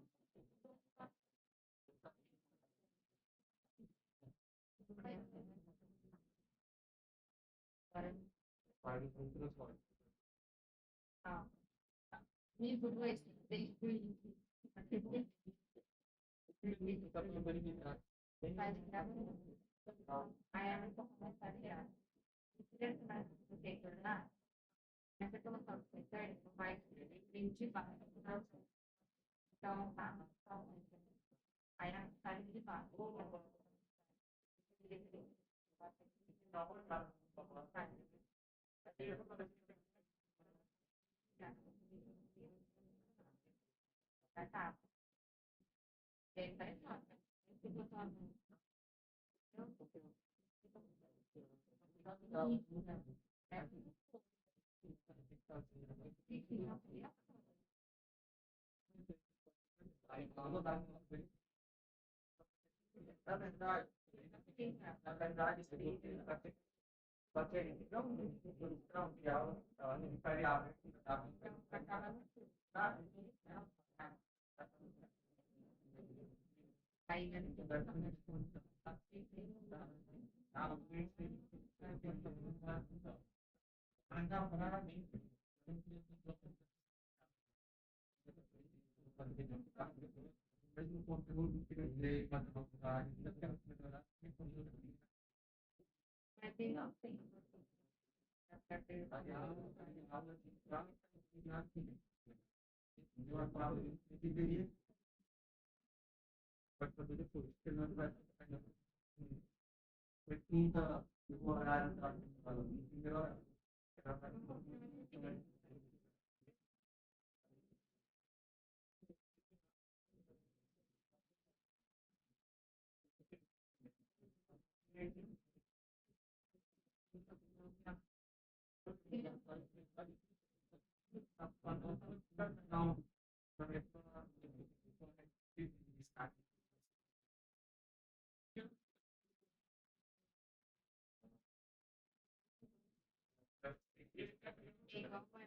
Faz o transporte. Livro do desde Tá para verificar. vai ligar. Aí ela começa a ligar. Se você começa a retornar, essa colocar o retorno vai vir de baixo. Então, tá. Aí ela sai de baixo. Tá. E aí vai embora. Se botar a mão. Aí, vamos dar. Na verdade, bateria não produção de aula, ela não variável. Aí, né? Mesmo conteúdo que eu entrei para a faculdade, ainda quero melhorar o conteúdo. Mas tem não, tem. Deveria, pode fazer depois, porque não vai fazer. Foi quinta, o horário da melhor. Não, Igual foi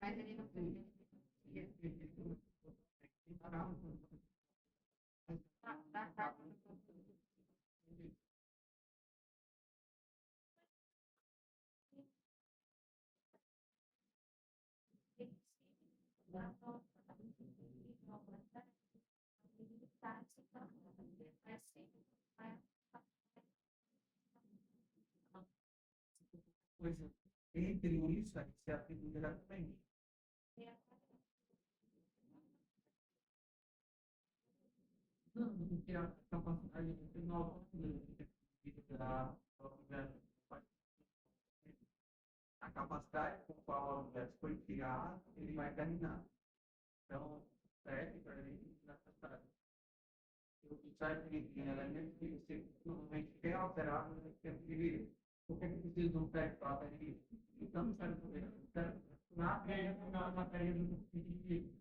Mas ele não tem. Tá. Coisa entre isso, aí se aplica diretamente. Não, porque a capacidade de nova da a capacidade com a qual o universo foi criado, ele vai terminar. Então, para ele, necessário. O design de elementos que você normalmente quer alterar no tempo de vida. Por que precisa de um técnico para bateria? Então, não quero poder. Na matéria do de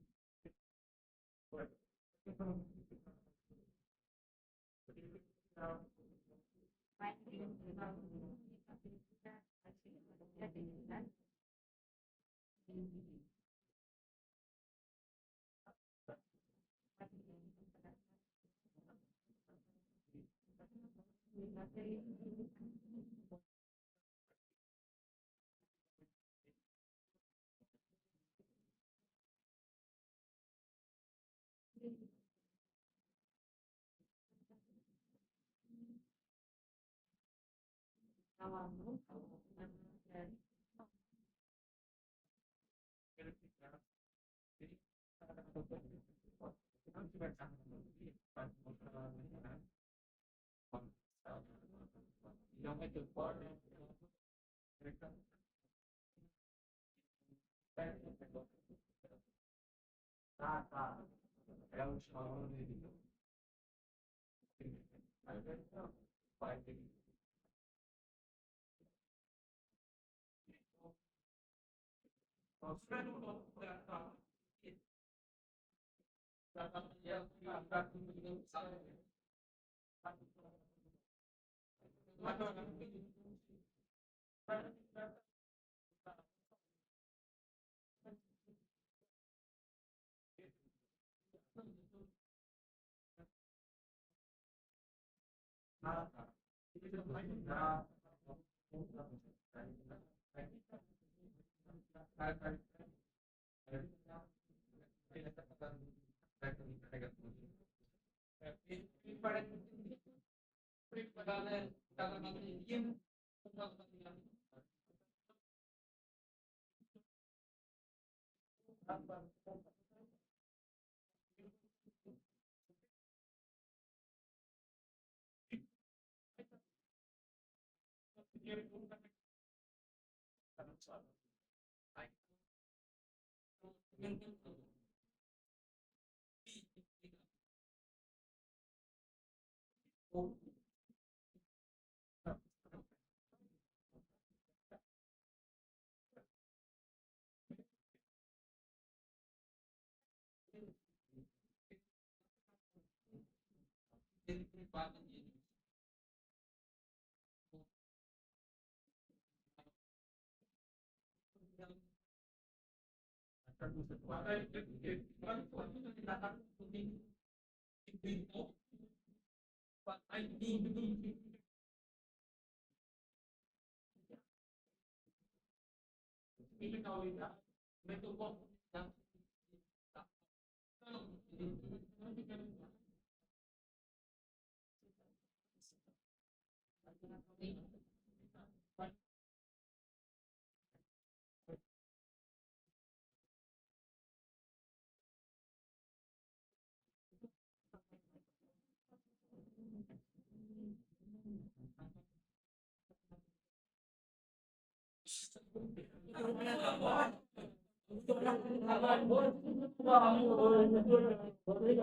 não vai ter forma. Tá. É o chão dele. Vai ter que.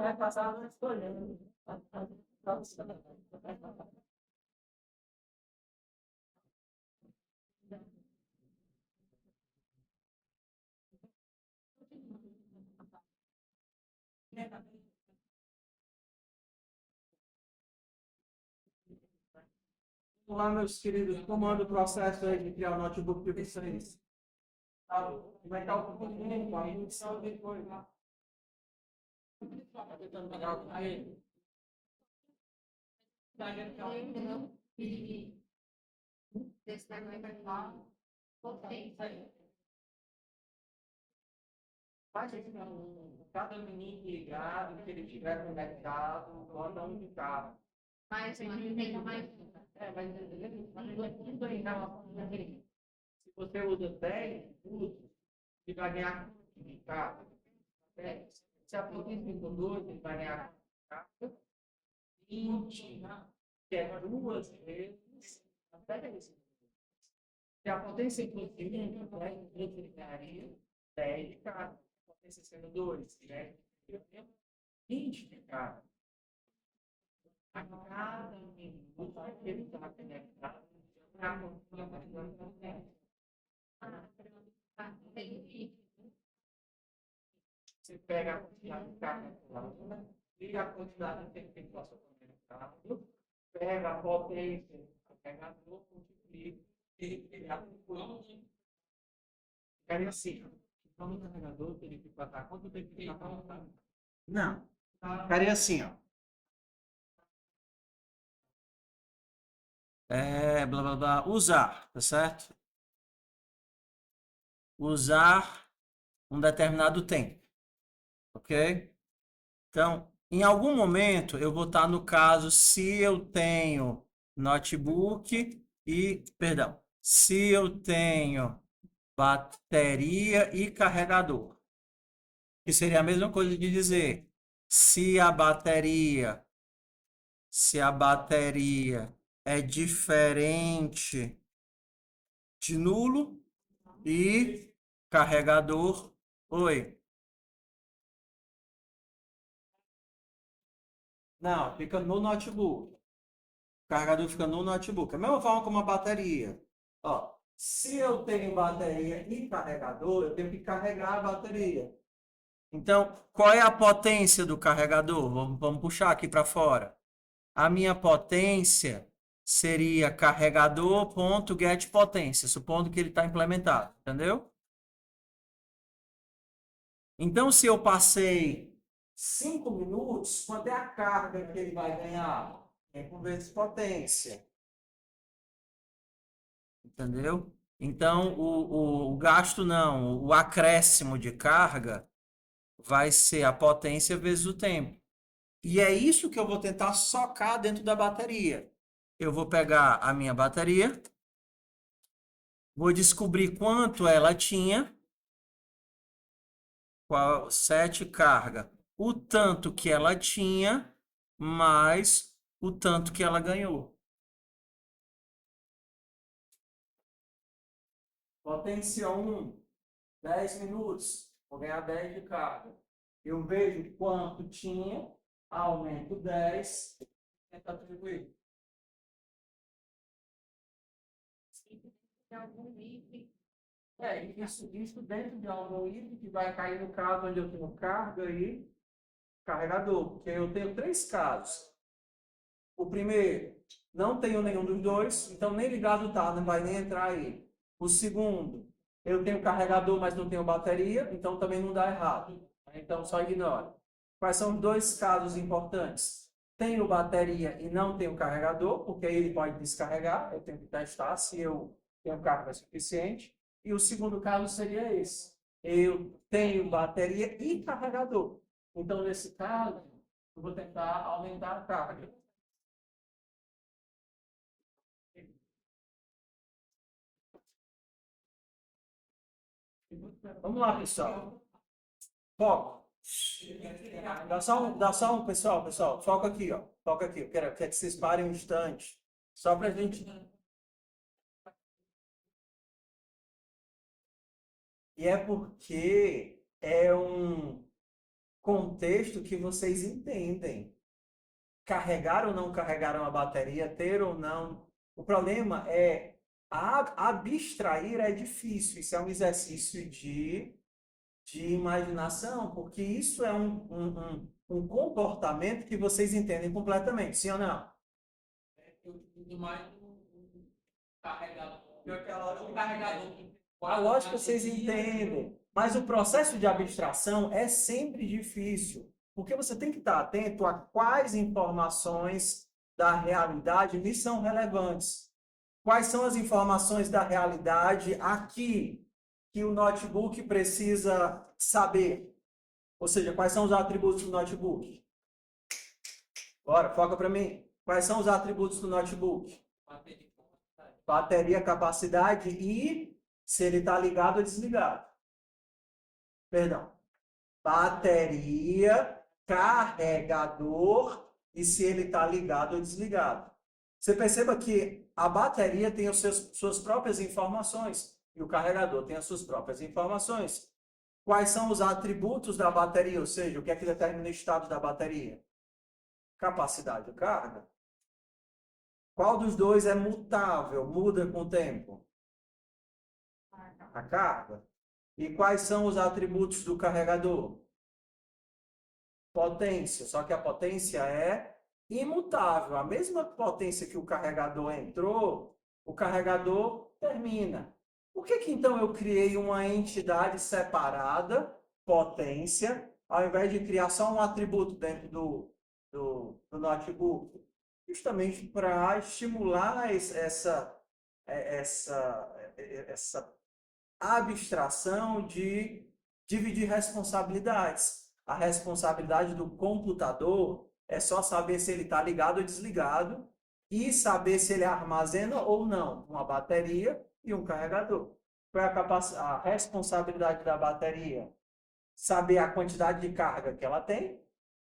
Vai passar escolhendo. Olá, meus queridos, como anda o processo aí de criar o notebook de vocês? Tá? Como é que tá o documento, a produção depois? Tá tentando pegar o aí? Desse negócio vai falar, voltei. Cada menino ligado, que ele tiver conectado, manda um de cada. Mais uma, tem mais. Se você usa 10 minutos, você vai ganhar de cada. Se a potência for 2, ele vai ganhar 20, que é 2 vezes. Se a potência for 5, ele ganharia 10 de cada. A potência sendo 2, né? 20 de cada. A cada minuto que ele está conectado, você pega a quantidade de carga e a quantidade de tempo que ele passa conectado, pega a potência do carregador, multiplica e ele aplicou. Ficaria assim. Então, no carregador, ele tem que passar quanto tempo que ele está conectado? Não. Ficaria assim, ó. Blá, blá, blá. Usar, tá certo? Usar um determinado tempo. Ok? Então, em algum momento, eu vou estar no caso se eu tenho notebook e, perdão, se eu tenho bateria e carregador. Que seria a mesma coisa de dizer se a bateria é diferente de nulo e carregador. Oi. Não, fica no notebook. O carregador fica no notebook. Da mesma forma como a bateria. Ó, se eu tenho bateria e carregador, eu tenho que carregar a bateria. Então, qual é a potência do carregador? Vamos puxar aqui para fora. A minha potência seria carregador.getPotência, supondo que ele está implementado, entendeu? Então, se eu passei 5 minutos, quanto é a carga que ele vai ganhar? Tempo vezes potência. Entendeu? Então, o gasto não, o acréscimo de carga vai ser a potência vezes o tempo. E é isso que eu vou tentar socar dentro da bateria. Eu vou pegar a minha bateria, vou descobrir quanto ela tinha, qual 7 carga, o tanto que ela tinha, mais o tanto que ela ganhou. Potência 1, 10 minutos, vou ganhar 10 de carga. Eu vejo quanto tinha, aumento 10, tenta atribuir. Tem algum item. Isso dentro de algum item que vai cair no caso onde eu tenho carga e carregador, porque eu tenho 3 casos. O primeiro, não tenho nenhum dos dois, então nem ligado tá, não vai nem entrar aí. O segundo, eu tenho carregador, mas não tenho bateria, então também não dá errado. Então só ignora. Quais são os 2 casos importantes? Tenho bateria e não tenho carregador, porque aí ele pode descarregar, eu tenho que testar se eu tenho carga suficiente. E o segundo caso seria esse. Eu tenho bateria e carregador. Então, nesse caso, eu vou tentar aumentar a carga. Vamos lá, pessoal. Foco. Dá só um, pessoal. Foca aqui, ó. Foca aqui. Eu quero que vocês parem um instante. Só para a gente. E é porque é um contexto que vocês entendem. Carregar ou não carregar uma bateria, ter ou não. O problema é abstrair é difícil. Isso é um exercício de imaginação, porque isso é um comportamento que vocês entendem completamente, sim ou não? Eu uso mais A lógica vocês entendem, mas o processo de abstração é sempre difícil, porque você tem que estar atento a quais informações da realidade lhe são relevantes. Quais são as informações da realidade aqui que o notebook precisa saber? Ou seja, quais são os atributos do notebook? Bora, foca para mim. Quais são os atributos do notebook? Bateria, capacidade e se ele está ligado ou desligado. Perdão. Bateria, carregador e se ele está ligado ou desligado. Você perceba que a bateria tem suas próprias informações e o carregador tem as suas próprias informações. Quais são os atributos da bateria? Ou seja, o que é que determina o estado da bateria? Capacidade de carga. Qual dos dois é mutável, muda com o tempo? A carga. E quais são os atributos do carregador? Potência. Só que a potência é imutável. A mesma potência que o carregador entrou, o carregador termina. Por que então eu criei uma entidade separada, potência, ao invés de criar só um atributo dentro do notebook? Justamente para estimular essa abstração de dividir responsabilidades. A responsabilidade do computador é só saber se ele está ligado ou desligado e saber se ele armazena ou não uma bateria e um carregador. Qual é a responsabilidade da bateria? Saber a quantidade de carga que ela tem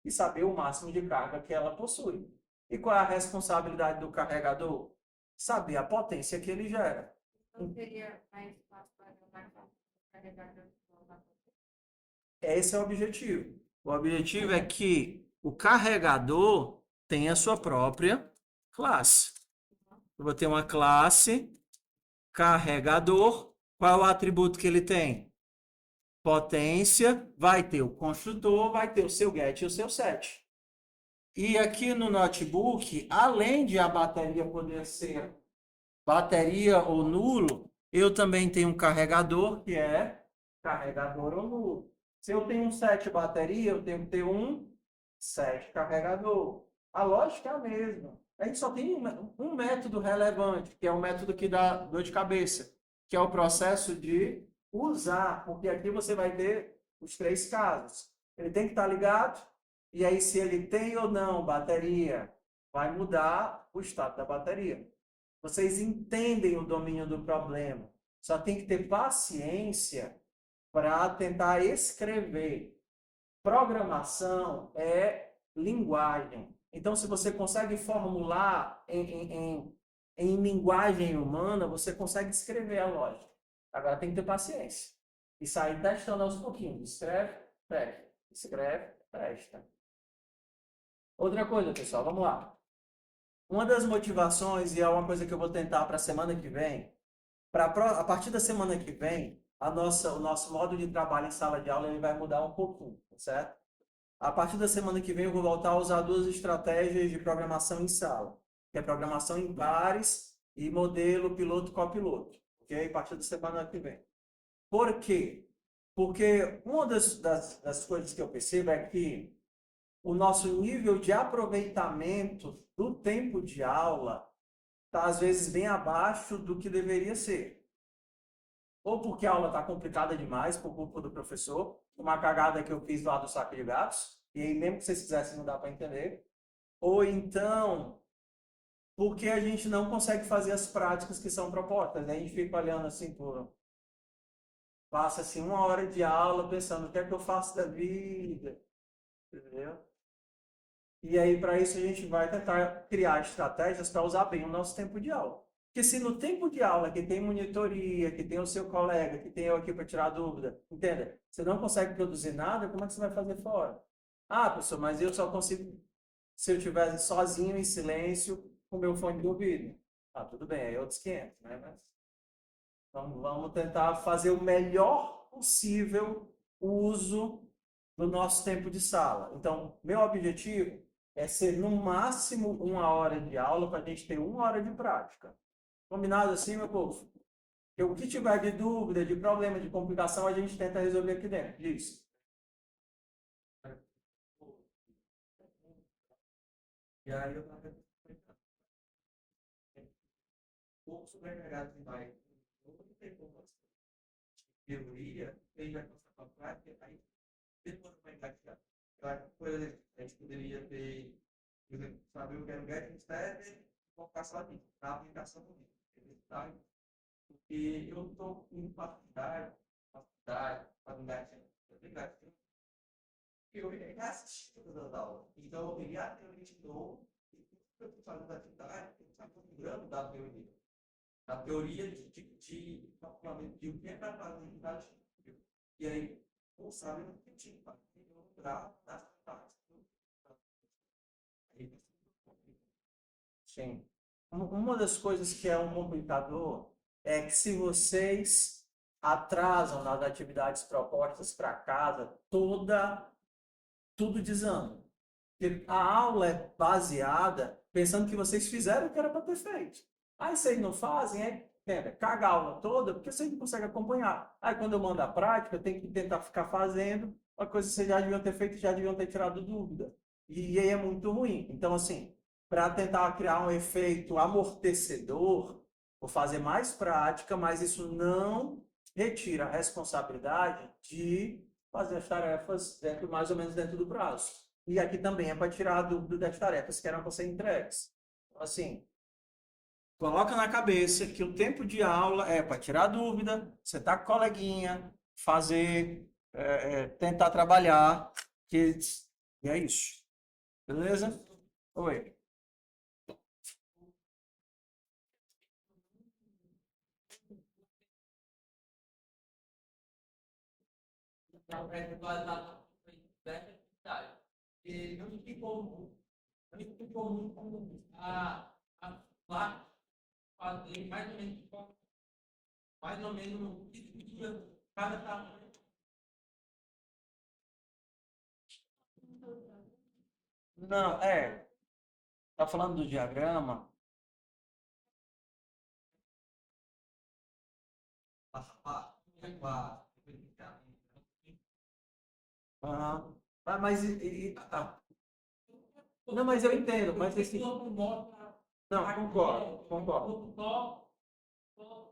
e saber o máximo de carga que ela possui. E qual é a responsabilidade do carregador? Saber a potência que ele gera. Não seria mais fácil para carregar. Esse é o objetivo. O objetivo é que o carregador tenha a sua própria classe. Eu vou ter uma classe carregador. Qual é o atributo que ele tem? Potência. Vai ter o construtor, vai ter o seu get e o seu set. E aqui no notebook, além de a bateria poder ser bateria ou nulo, eu também tenho um carregador que é carregador ou nulo. Se eu tenho um set bateria, eu tenho que ter um set carregador. A lógica é a mesma. A gente só tem um método relevante, que é o método que dá dor de cabeça, que é o processo de usar, porque aqui você vai ter os três casos. Ele tem que estar ligado, e aí se ele tem ou não bateria, vai mudar o estado da bateria. Vocês entendem o domínio do problema. Só tem que ter paciência para tentar escrever. Programação é linguagem. Então, se você consegue formular em linguagem humana, você consegue escrever a lógica. Agora tem que ter paciência. E sair testando aos pouquinhos. Escreve, presta. Escreve, presta. Outra coisa, pessoal, vamos lá. Uma das motivações, e é uma coisa que eu vou tentar para a semana que vem, a partir da semana que vem, o nosso modo de trabalho em sala de aula ele vai mudar um pouquinho, certo? A partir da semana que vem eu vou voltar a usar duas estratégias de programação em sala, que é programação em pares e modelo piloto-copiloto, ok? A partir da semana que vem. Por quê? Porque uma das coisas que eu percebo é que o nosso nível de aproveitamento do tempo de aula está, às vezes, bem abaixo do que deveria ser. Ou porque a aula está complicada demais por culpa do professor, uma cagada que eu fiz lá do saco de gatos, e aí mesmo que vocês fizessem não dá para entender. Ou então, porque a gente não consegue fazer as práticas que são propostas. A gente fica olhando assim, passa assim 1 hora de aula pensando o que é que eu faço da vida, entendeu? E aí, para isso, a gente vai tentar criar estratégias para usar bem o nosso tempo de aula. Porque se no tempo de aula, que tem monitoria, que tem o seu colega, que tem eu aqui para tirar dúvida, entenda? Você não consegue produzir nada, como é que você vai fazer fora? Ah, professor, mas eu só consigo se eu estiver sozinho, em silêncio, com meu fone de ouvido. Ah, tudo bem, aí é outros 500, né? Mas então, vamos tentar fazer o melhor possível uso do nosso tempo de sala. Então, meu objetivo é ser no máximo 1 hora de aula para a gente ter 1 hora de prática. Combinado assim, meu povo? Que o que tiver de dúvida, de problema, de complicação, a gente tenta resolver aqui dentro. Isso. E aí eu tava pouco sobrecarregado demais. Não tem como assim. Teoria, tem já passar para a prática, aí demora para encaixar. Eu acho que, por exemplo, a gente poderia ter, por exemplo, saber o que é o Getting Started e focar só nisso, na aplicação do livro. Tá? Porque eu estou com facilidade, eu já assisti todas as aulas. Então, eu peguei a teoria de novo e eu fui fazendo atividade, eu estava lembrando da teoria. Da teoria de o que é para fazer em cada tipo. E aí, não sabe o que tinha que fazer, eu lembrava das partes. Aí, Sim. Uma das coisas que é um complicador é que se vocês atrasam nas atividades propostas para casa, tudo desanda. Porque a aula é baseada pensando que vocês fizeram o que era para ter feito. Aí vocês não fazem, caga a aula toda, porque vocês não conseguem acompanhar. Aí quando eu mando a prática, tem que tentar ficar fazendo uma coisa que vocês já deviam ter feito, já deviam ter tirado dúvida. E aí é muito ruim. Então, assim, para tentar criar um efeito amortecedor, vou fazer mais prática, mas isso não retira a responsabilidade de fazer as tarefas dentro, mais ou menos dentro do prazo. E aqui também é para tirar a dúvida das tarefas que eram para ser entregues. Então, assim, coloca na cabeça que o tempo de aula é para tirar dúvida, você tá com coleguinha, fazer, tentar trabalhar, que, e é isso. Beleza? Oi. então, é baseado nessa atividade. E não ficou muito a fazer mais ou menos o que dia cada tamanho. Não, tá falando do diagrama. Passo a passo, igual, Aham. Não, mas eu entendo, mas assim, não, concordo.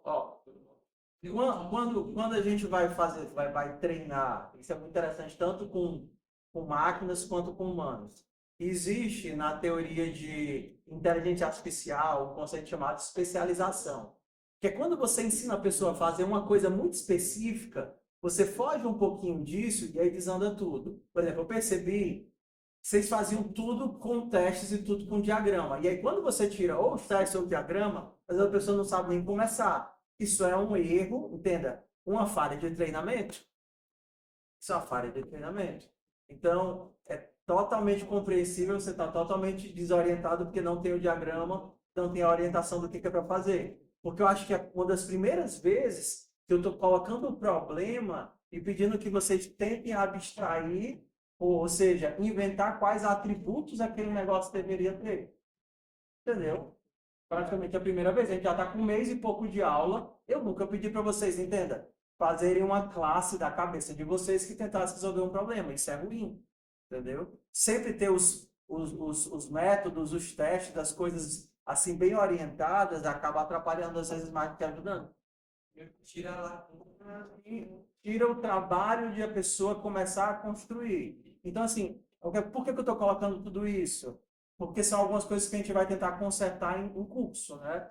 Ó, quando a gente vai fazer, vai treinar, isso é muito interessante, tanto com máquinas quanto com humanos. Existe na teoria de inteligência artificial um conceito chamado especialização, que é quando você ensina a pessoa a fazer uma coisa muito específica, você foge um pouquinho disso e aí desanda tudo. Por exemplo, eu percebi que vocês faziam tudo com testes e tudo com diagrama. E aí, quando você tira ou os testes ou o diagrama, às vezes a pessoa não sabe nem começar. Isso é um erro, entenda, uma falha de treinamento. Isso é uma falha de treinamento. Então, é totalmente compreensível, você está totalmente desorientado porque não tem o diagrama, não tem a orientação do que é para fazer. Porque eu acho que é uma das primeiras vezes que eu estou colocando o problema e pedindo que vocês tentem abstrair, ou seja, inventar quais atributos aquele negócio deveria ter. Entendeu? Praticamente a primeira vez. A gente já está com um mês e pouco de aula. Eu nunca pedi para vocês, entenda, fazerem uma classe da cabeça de vocês que tentasse resolver um problema. Isso é ruim, entendeu? Sempre ter os métodos, os testes, das coisas assim bem orientadas, acaba atrapalhando às vezes mais do que ajudando. tira lá. Tira o trabalho de a pessoa começar a construir. Então, assim, por que eu estou colocando tudo isso? Porque são algumas coisas que a gente vai tentar consertar em curso, né?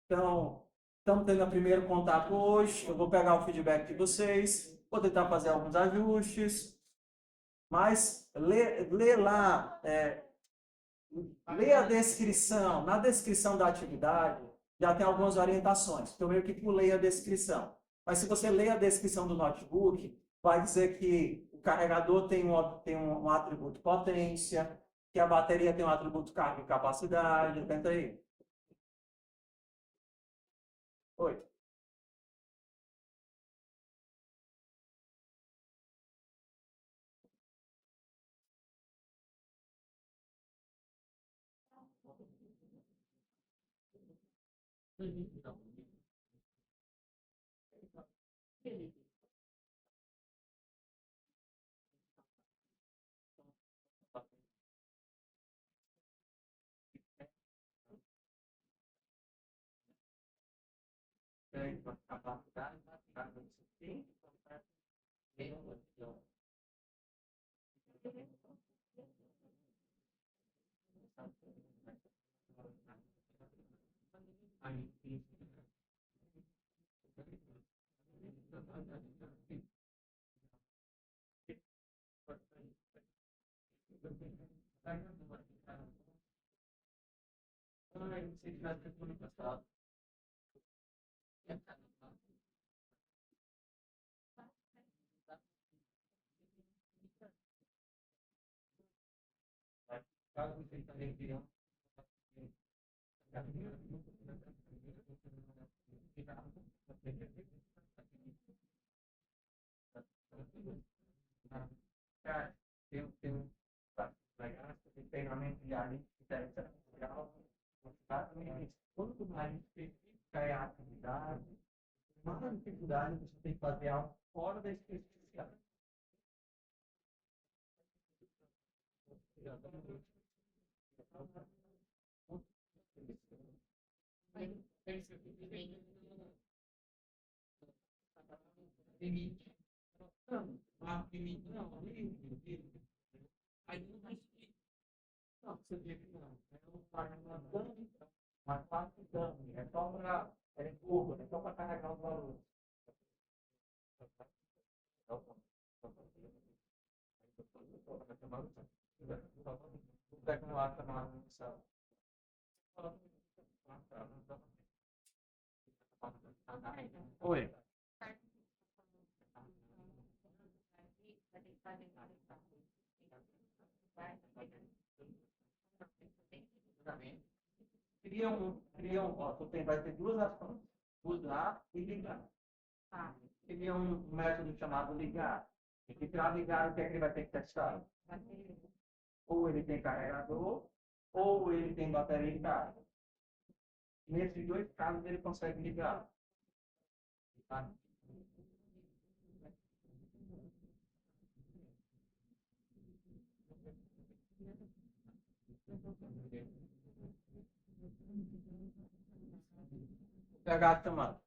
Então, estamos tendo o primeiro contato hoje, eu vou pegar o feedback de vocês, vou tentar fazer alguns ajustes, mas lê lá, lê a descrição, na descrição da atividade já tem algumas orientações, então meio que pulei a descrição. Mas se você lê a descrição do notebook, vai dizer que o carregador tem um atributo potência, que a bateria tem um atributo carga e capacidade, tenta aí. Oi. Cara, tem legal, tem treinamento de área de inteligência artificial, basicamente, quanto mais específica é a atividade, mais dificuldade você tem que fazer algo fora da especificidade. Limite. Não, limite não, limite. Aí não vai ser. Não, você vê que não. É uma classe dummy. É só para. É curva, é só para carregar os valores. O tecnológico está na missão. Oi. Ó, vai ter duas ações, usar e ligar. Cria um método chamado ligar. E para ligar, o que é que ele vai ter que testar? Ou ele tem carregador, ou ele tem bateria em casa. Nesses dois casos, ele consegue ligar. Tá? Pegar a tomada.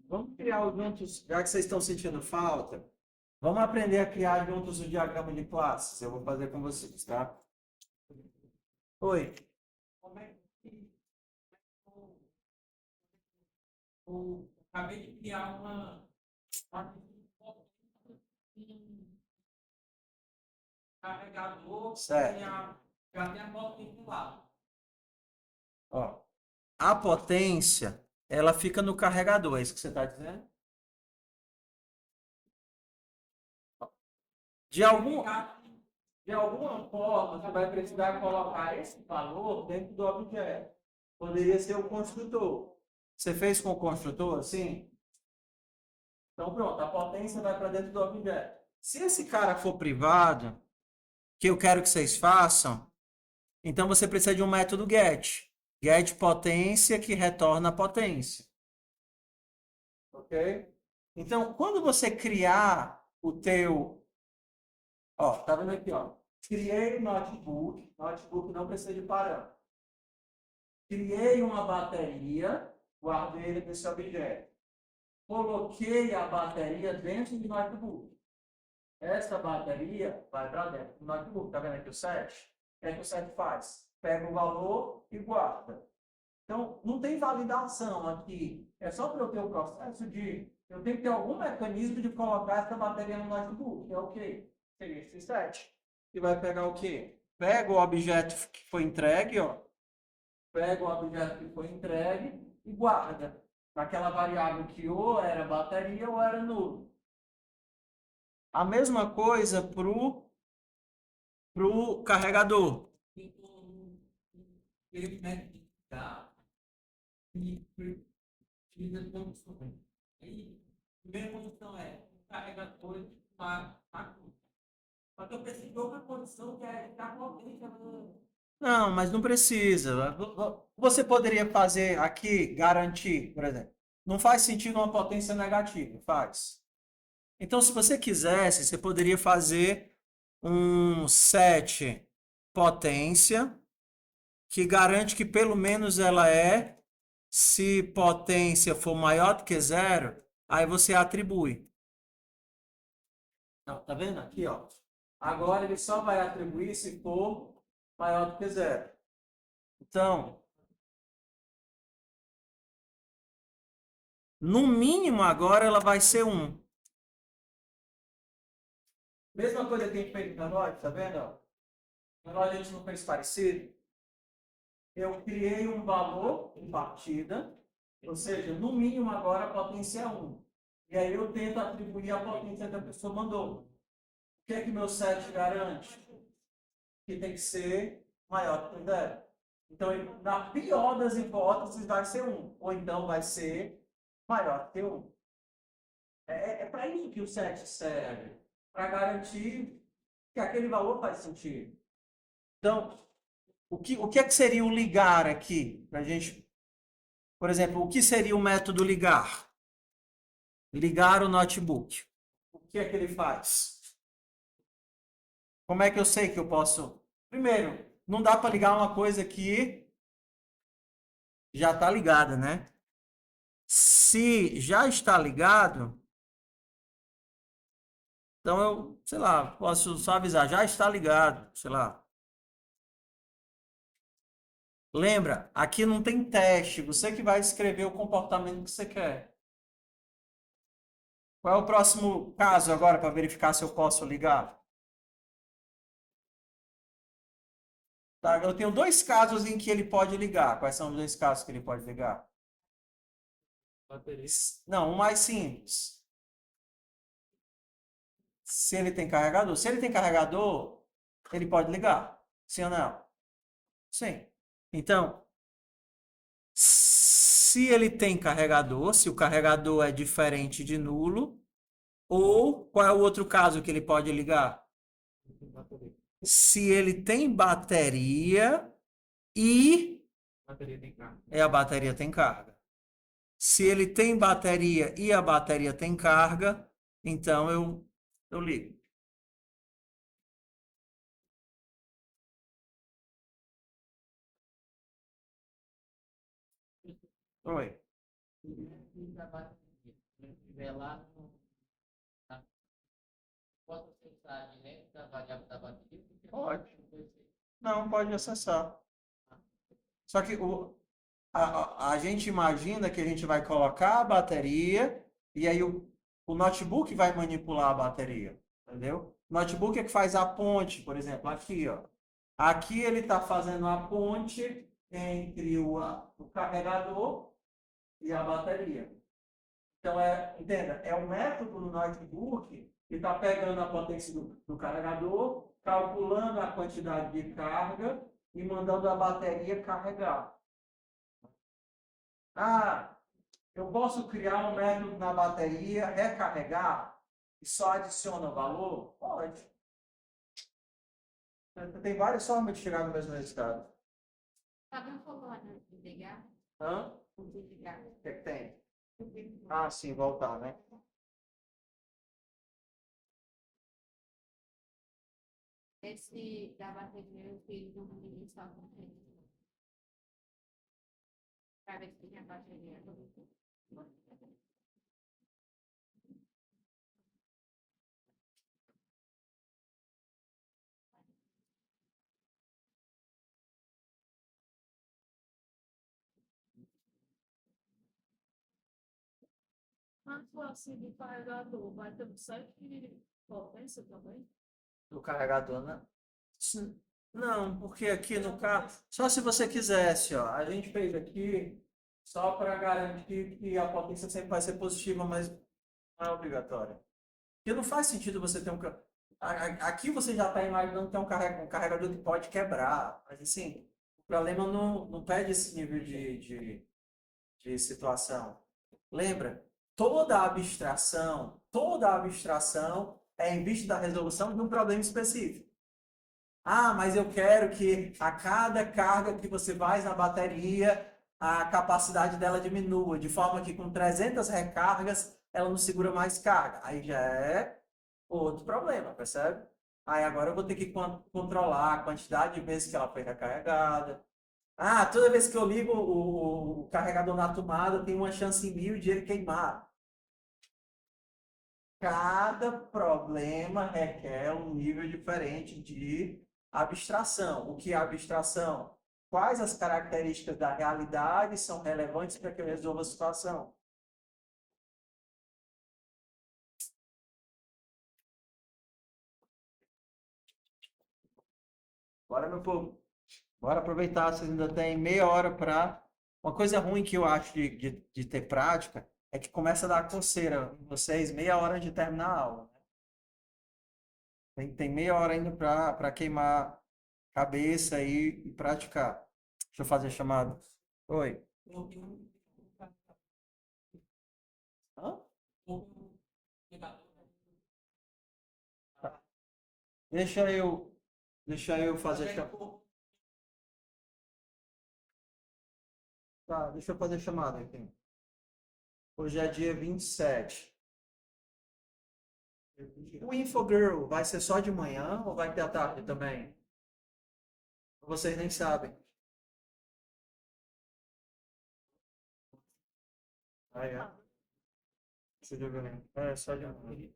Vamos criar juntos, já que vocês estão sentindo falta, vamos aprender a criar juntos o diagrama de classes. Eu vou fazer com vocês, tá? Oi. Como é que eu acabei de criar uma carregador, certo. Já tem a potência lá. Ó, a potência, ela fica no carregador, é isso que você está dizendo? De alguma forma, você vai precisar colocar esse valor dentro do objeto. Poderia ser o construtor. Você fez com o construtor assim? Então, pronto, a potência vai para dentro do objeto. Se esse cara for privado, que eu quero que vocês façam, então você precisa de um método get. Get potência que retorna a potência. Ok? Então, quando você criar o teu... Ó, tá vendo aqui, ó. Criei o notebook. Notebook não precisa de parâmetro. criei uma bateria, guardei ele nesse objeto. Coloquei a bateria dentro do notebook. Essa bateria vai para dentro do notebook. Está vendo aqui o set? O que é que o set faz? Pega o valor e guarda. Então, não tem validação aqui. É só para eu ter o processo de... Eu tenho que ter algum mecanismo de colocar essa bateria no notebook. É o quê? Seria esse set. E vai pegar o quê? Pega o objeto que foi entregue, ó. Pega o objeto que foi entregue e guarda. Naquela variável que ou era bateria ou era nulo. A mesma coisa para o carregador. Ele mete tá? E precisa de condições. Aí, a primeira condição é o carregador para a cruz. Só que eu preciso de outra condição que é estar potente. Não, mas não precisa. Você poderia fazer aqui, garantir, por exemplo. Não faz sentido uma potência negativa, faz. Então, se você quisesse, você poderia fazer um set potência que garante que pelo menos ela é, se potência for maior do que zero, aí você atribui. Não, tá vendo aqui, ó? Agora ele só vai atribuir se for maior do que zero. Então, no mínimo agora ela vai ser 1. Mesma coisa que a gente fez no Android, tá vendo? No Android a gente não fez parecido. Eu criei um valor em partida, ou seja, no mínimo agora a potência é 1. E aí eu tento atribuir a potência que a pessoa mandou. O que é que meu set garante? Que tem que ser maior que 0. Então, na pior das hipóteses, vai ser 1. Ou então vai ser maior que 1. É para isso que o set serve. Para garantir que aquele valor faz sentido. Então, o que é que seria o ligar aqui? Pra gente, por exemplo, o que seria o método ligar? Ligar o notebook. O que é que ele faz? Como é que eu sei que eu posso... Primeiro, não dá para ligar uma coisa que já está ligada, né? Se já está ligado, então eu, sei lá, posso só avisar, já está ligado, sei lá. Lembra, aqui não tem teste, você que vai escrever o comportamento que você quer. Qual é o próximo caso agora para verificar se eu posso ligar? Tá, eu tenho 2 casos em que ele pode ligar. Quais são os 2 casos que ele pode ligar? Bateria. Não, o mais simples. Se ele tem carregador. Se ele tem carregador, ele pode ligar. Sim ou não? Sim. Então, se ele tem carregador, se o carregador é diferente de nulo, ou qual é o outro caso que ele pode ligar? Bateria. Se ele tem bateria e Bateria tem carga. a bateria tem carga. Se ele tem bateria e a bateria tem carga, então eu ligo. Oi. Da bateria. Se eu estiver lá, posso acessar direto da variável da bateria? Pode. Não, pode acessar. Só que a gente imagina que a gente vai colocar a bateria e aí o notebook vai manipular a bateria. Entendeu? O notebook é que faz a ponte, por exemplo, aqui, ó. Aqui ele está fazendo a ponte entre o carregador e a bateria. Então, entenda, é um método no notebook que está pegando a potência do carregador, calculando a quantidade de carga e mandando a bateria carregar. Ah, eu posso criar um método na bateria, recarregar e só adiciona valor? Pode. Tem várias formas de chegar no mesmo resultado. Sabe um pouco lá de ligar? Hã? De ligar. O que é que tem? Ah, sim, voltar, né? Esse da bateria eu fiz um inicial com para ver se a bateria do. Mas assim, do carregador, vai ter um site de potência também? Do carregador, né? Não, porque aqui no carro, só se você quisesse, ó. A gente fez aqui só para garantir que a potência sempre vai ser positiva, mas não é obrigatória. Porque não faz sentido você ter um. Aqui você já está imaginando ter um carregador que pode quebrar. Mas assim, o problema não pede esse nível de situação. Lembra? Toda abstração é em vista da resolução de um problema específico. Ah, mas eu quero que a cada carga que você faz na bateria, a capacidade dela diminua, de forma que com 300 recargas ela não segura mais carga. Aí já é outro problema, percebe? Aí agora eu vou ter que controlar a quantidade de vezes que ela foi recarregada. Ah, toda vez que eu ligo o carregador na tomada, tem uma chance em 1000 de ele queimar. Cada problema requer um nível diferente de abstração. O que é abstração? Quais as características da realidade são relevantes para que eu resolva a situação? Bora, meu povo. Bora aproveitar, vocês ainda têm meia hora para. Uma coisa ruim que eu acho de ter prática é que começa a dar coceira em vocês meia hora de terminar a aula. Tem meia hora ainda para queimar cabeça e praticar. Deixa eu fazer a chamada. Oi. Hã? Tá. Deixa eu fazer a chamada. Tá, deixa eu fazer a chamada aqui. Hoje é dia 27. O Infogirl vai ser só de manhã ou vai ter à tarde também? Vocês nem sabem. Ah, é. Deixa eu ver. É, só de manhã.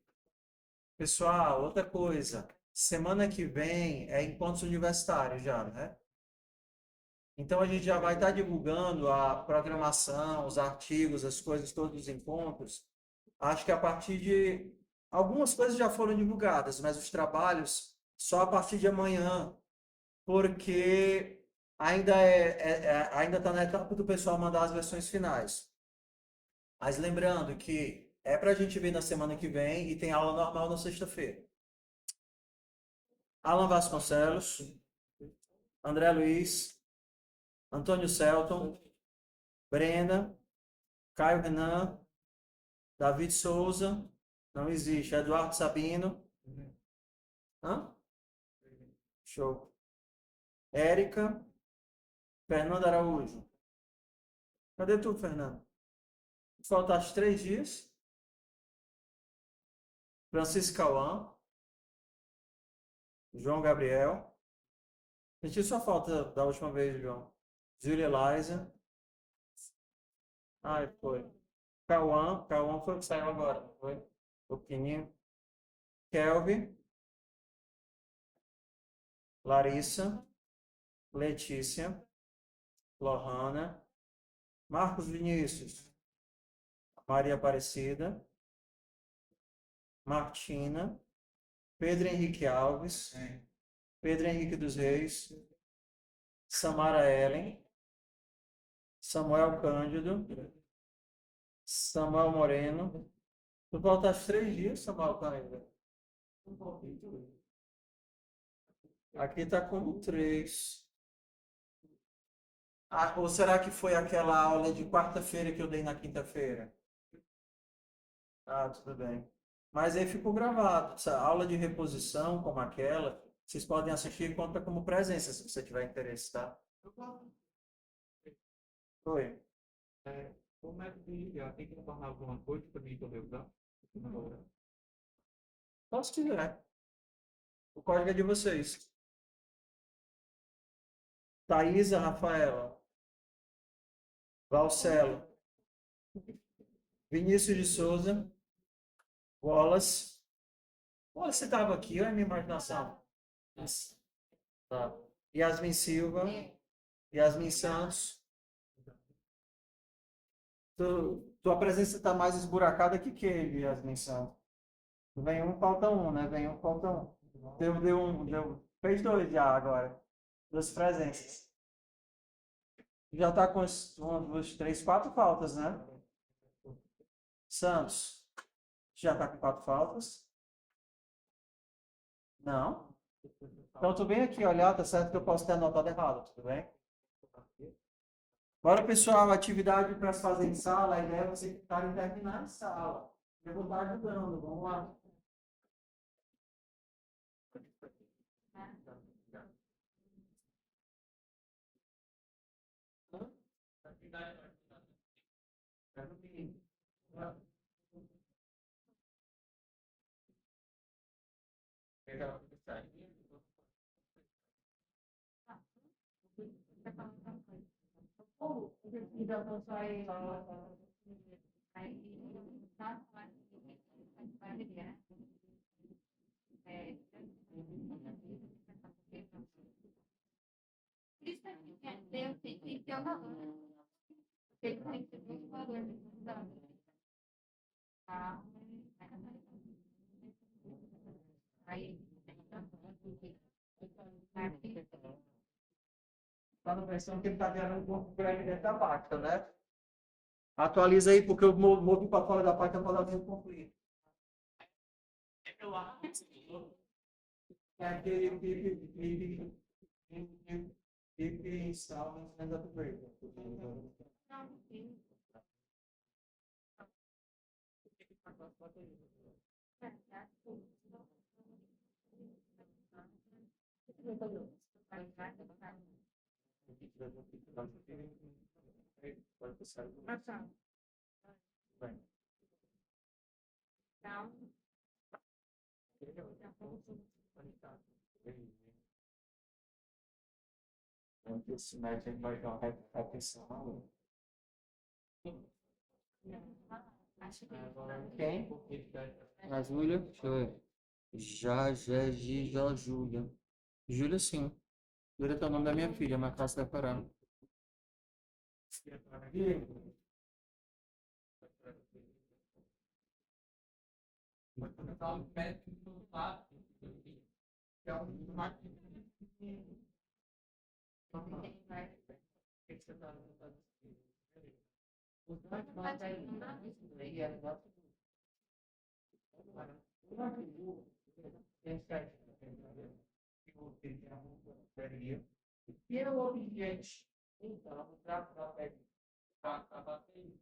Pessoal, outra coisa. Semana que vem é encontros universitários já, né? Então a gente já vai estar divulgando a programação, os artigos, as coisas, todos os encontros. Acho que a partir de algumas coisas já foram divulgadas, mas os trabalhos só a partir de amanhã, porque ainda está na etapa do pessoal mandar as versões finais. Mas lembrando que é para a gente ver na semana que vem e tem aula normal na sexta-feira. Alan Vasconcelos, André Luiz, Antônio Celton, Brenda, Caio Renan, David Souza, não existe, Eduardo Sabino, hã? Show. Érica, Fernando Araújo. Cadê tu, Fernando? Faltaste 3 dias. Francisco Cauã, João Gabriel. Senti só falta da última vez, João. Júlia Eliza. Ai, foi. Cauã foi o que saiu agora, não foi? O pequenininho. Kelvin, Larissa, Letícia, Lohana, Marcos Vinícius, Maria Aparecida, Martina, Pedro Henrique Alves, Pedro Henrique dos Reis, Samara Ellen, Samuel Cândido, Samuel Moreno. Tu faltaste 3 dias, Samuel Cândido. Aqui está como 3. Ah, ou será que foi aquela aula de quarta-feira que eu dei na quinta-feira? Ah, tudo bem. Mas aí ficou gravado. Essa aula de reposição, como aquela, vocês podem assistir e conta como presença, se você tiver interesse, tá? Oi. Como é que já tem que tornar alguma coisa para mim poder usar? Posso quiser. O código é de vocês. Thaisa, Rafaela. Valcelo. Vinícius de Souza. Wallace. Wallace estava aqui, olha a minha imaginação. Isso. Tá. Yasmin Silva. Yasmin Santos. Tua presença está mais esburacada que ele, Yasmin Santos. Vem um, falta um, né? Vem um, falta um. Fez dois já agora. Duas presenças. Já está com uma, duas, três, quatro faltas, né? Santos. Já está com quatro faltas? Não? Então tu vem aqui olhar, tá certo que eu posso ter anotado errado, tudo bem? Agora, pessoal, atividade para se fazer em sala, a ideia é vocês ficarem terminar em sala. Eu vou estar ajudando, vamos lá. Tá na versão que ele está gerando um pouco grande dentro da pasta, né? Atualiza aí, porque eu movi para fora da pasta para dar tempo concluir. É aquele keep installing and upgrade. Esse médico vai dar uma repetição. Quem? A Júlia? Deixa eu ver. Júlia. Júlia, sim. Júlia é o nome da minha filha, mas tá se decorando. E o objeto, então, o traço da bateria, a bateria,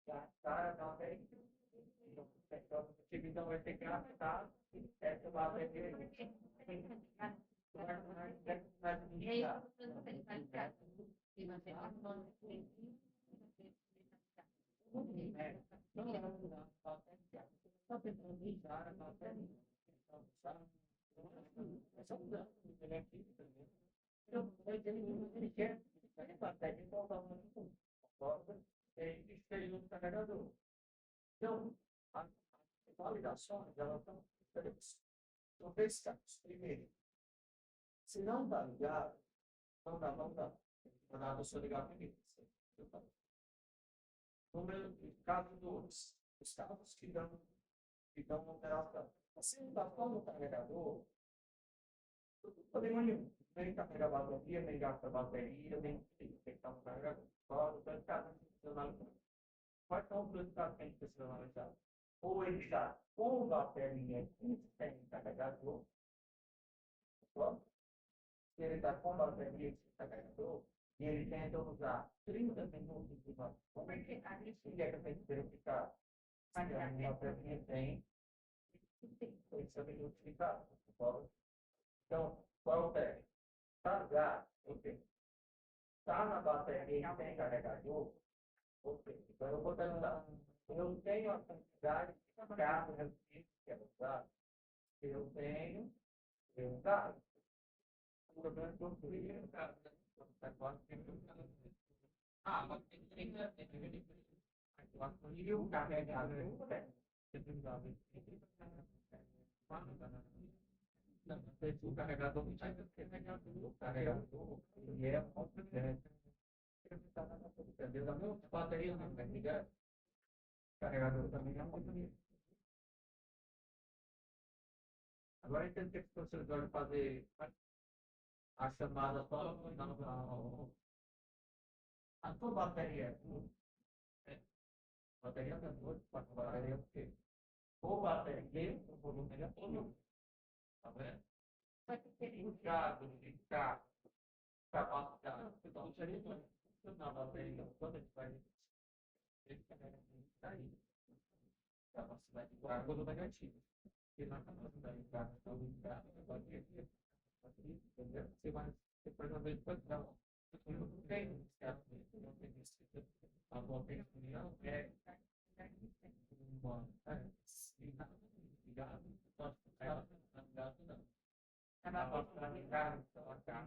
a bateria, então vai ter que gastar essa bateria. Então, a validações, elas estão diferentes. São três casos. Primeiro, se não está ligado, não dá. Não dá para você ligar primeiro. Número de caso 2, os cabos que dão alteração. Se não está falando no carregador, não tem problema nenhum. Nem carrega a bateria, nem gasta a bateria, nem tem que estar no carregador. Só os dois casos funcionalizados. Quais são os dois casos que a gente precisa analisar? Ou ele está com bateria sem carregador, se ele está com bateria sem carregador, e ele tenta usar 30 minutos de uma fonte, ele é capaz de verificar se a bateria tem 30 minutos de carga. Então, qual é o teste? Carregar, ok. Está na bateria e tem carregador, ok. Então, eu vou tentar. Eu tenho a quantidade de carga que quero usar. Eu tenho carga. O problema é que eu fui carga. mas tem e o carregador, né? Não, o carregador não sai do carregador. O carregador, ele é muito grande. Entendeu? A minha bateria não vai ligar. O carregador também é muito grande. Agora entendo que os professores vão fazer a chamada só a tua bateria é boa. Bateria é boa, bateria é o quê? Ou bateria, o volume é todo. Tá vendo? Vai ter que O gado, de carro, capacidade. Então, seria na bateria, quando a gente vai aí, capacidade de água do negativo. E na capacidade de carga do carro, entendeu? Você vai, depois uma vez pode dar não tem a potência é uma ligado, ligado não. A bateria, a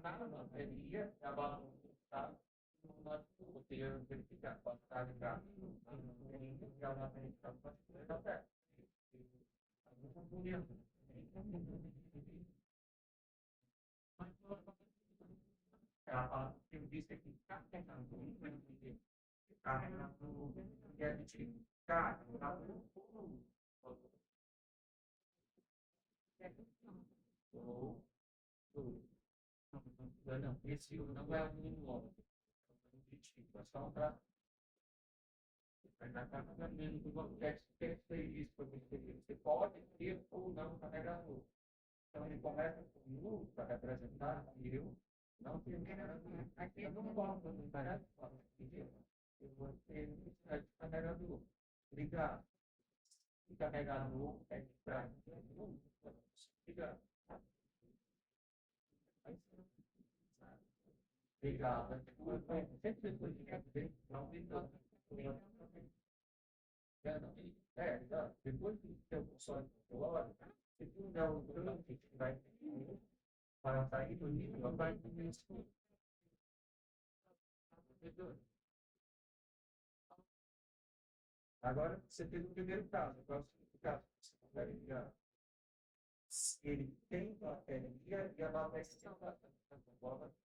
bateria, a bateria, nós podemos verificar a carga eu disse aqui, carregando, e a gente carregando, não, esse não é o mínimo, é só um traço. Você pode ter ou não carregador. Então ele começa com U para representar eu não tenho carregador. Aqui eu não posso carregar eu vou ter necessidade de carregador. Ligar. E carregador é de trás. Ligar. Ligar. Sempre depois de não ligar. Depois que tem o console controlado, se tu der um trânsito que vai para sair do nível, vai ter isso. Agora, você tem o primeiro caso. Agora, o segundo caso, você vai ligar. Ele tem bateria e a bateria tem bateria.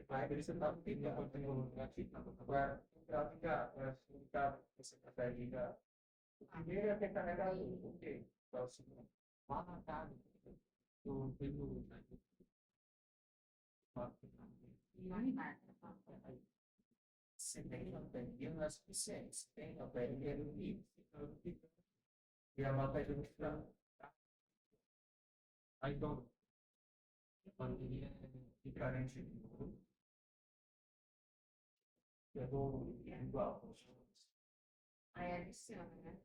Aí você está pedindo a tecnologia agora para ligar, para ligar, você prefere ligar. O primeiro é ter carregador, por quê? É o segundo. Lá na casa do se tem bateria, não é suficiente. Se tem bateria, é livre. E a bateria não está. Aí, então, a bateria é diferente do que é do igual. Aí adiciona, né?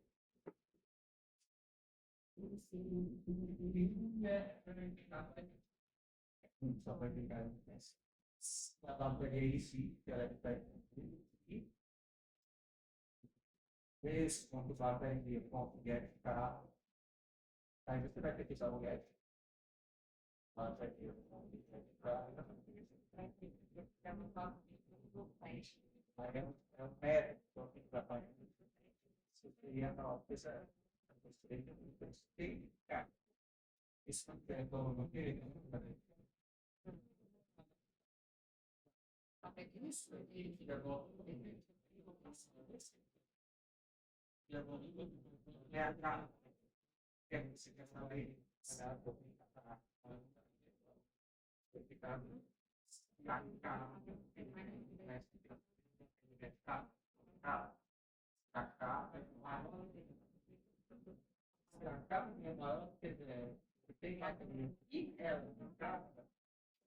Só vai ficar a bateria em si, que ela está e esse ponto bateria, ponto get carro. Aí você vai ter que usar o get. Mas aqui eu vou é um método que trabalha. Você teria na ofícia, você tem que isso não tem como isso aqui que agora é a cara. Que você quer saber?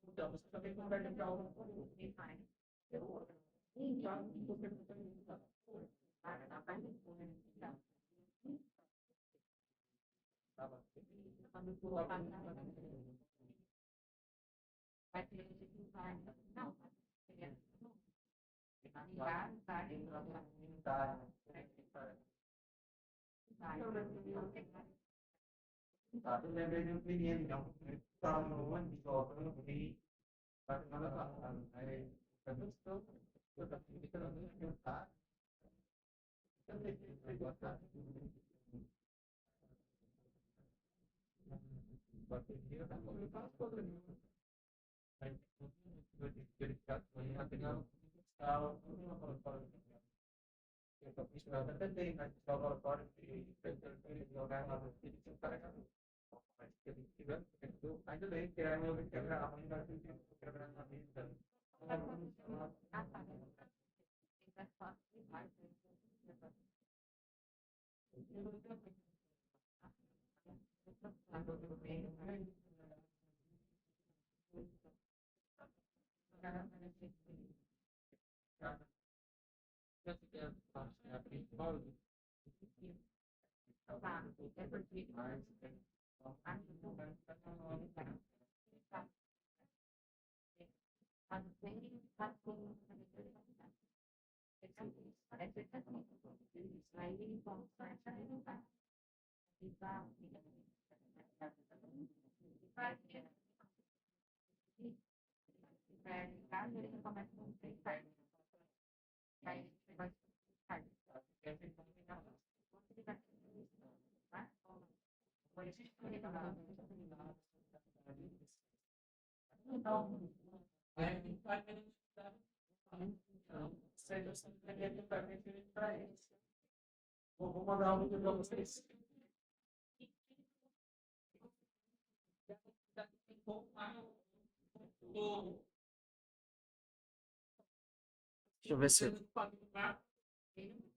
Então, você também não vai lembrar o Vai ter gente que vai. Não, vai. Eu lembrei de um menino, não. Estava no ônibus, voltando, e Bateria tá começando toda. Aí, verificar material, tal, eu estou misturando até bem, mas o laboratório de jogar lá no filho tinha um carregador. Mas se ele tiver, ainda bem que é meu quebrar a mãe vai ter quebrar na vida. É porque aí vamos caso ele começa a pensar, aí vai então, Vou mandar um vídeo para vocês. Deixa eu ver se. ele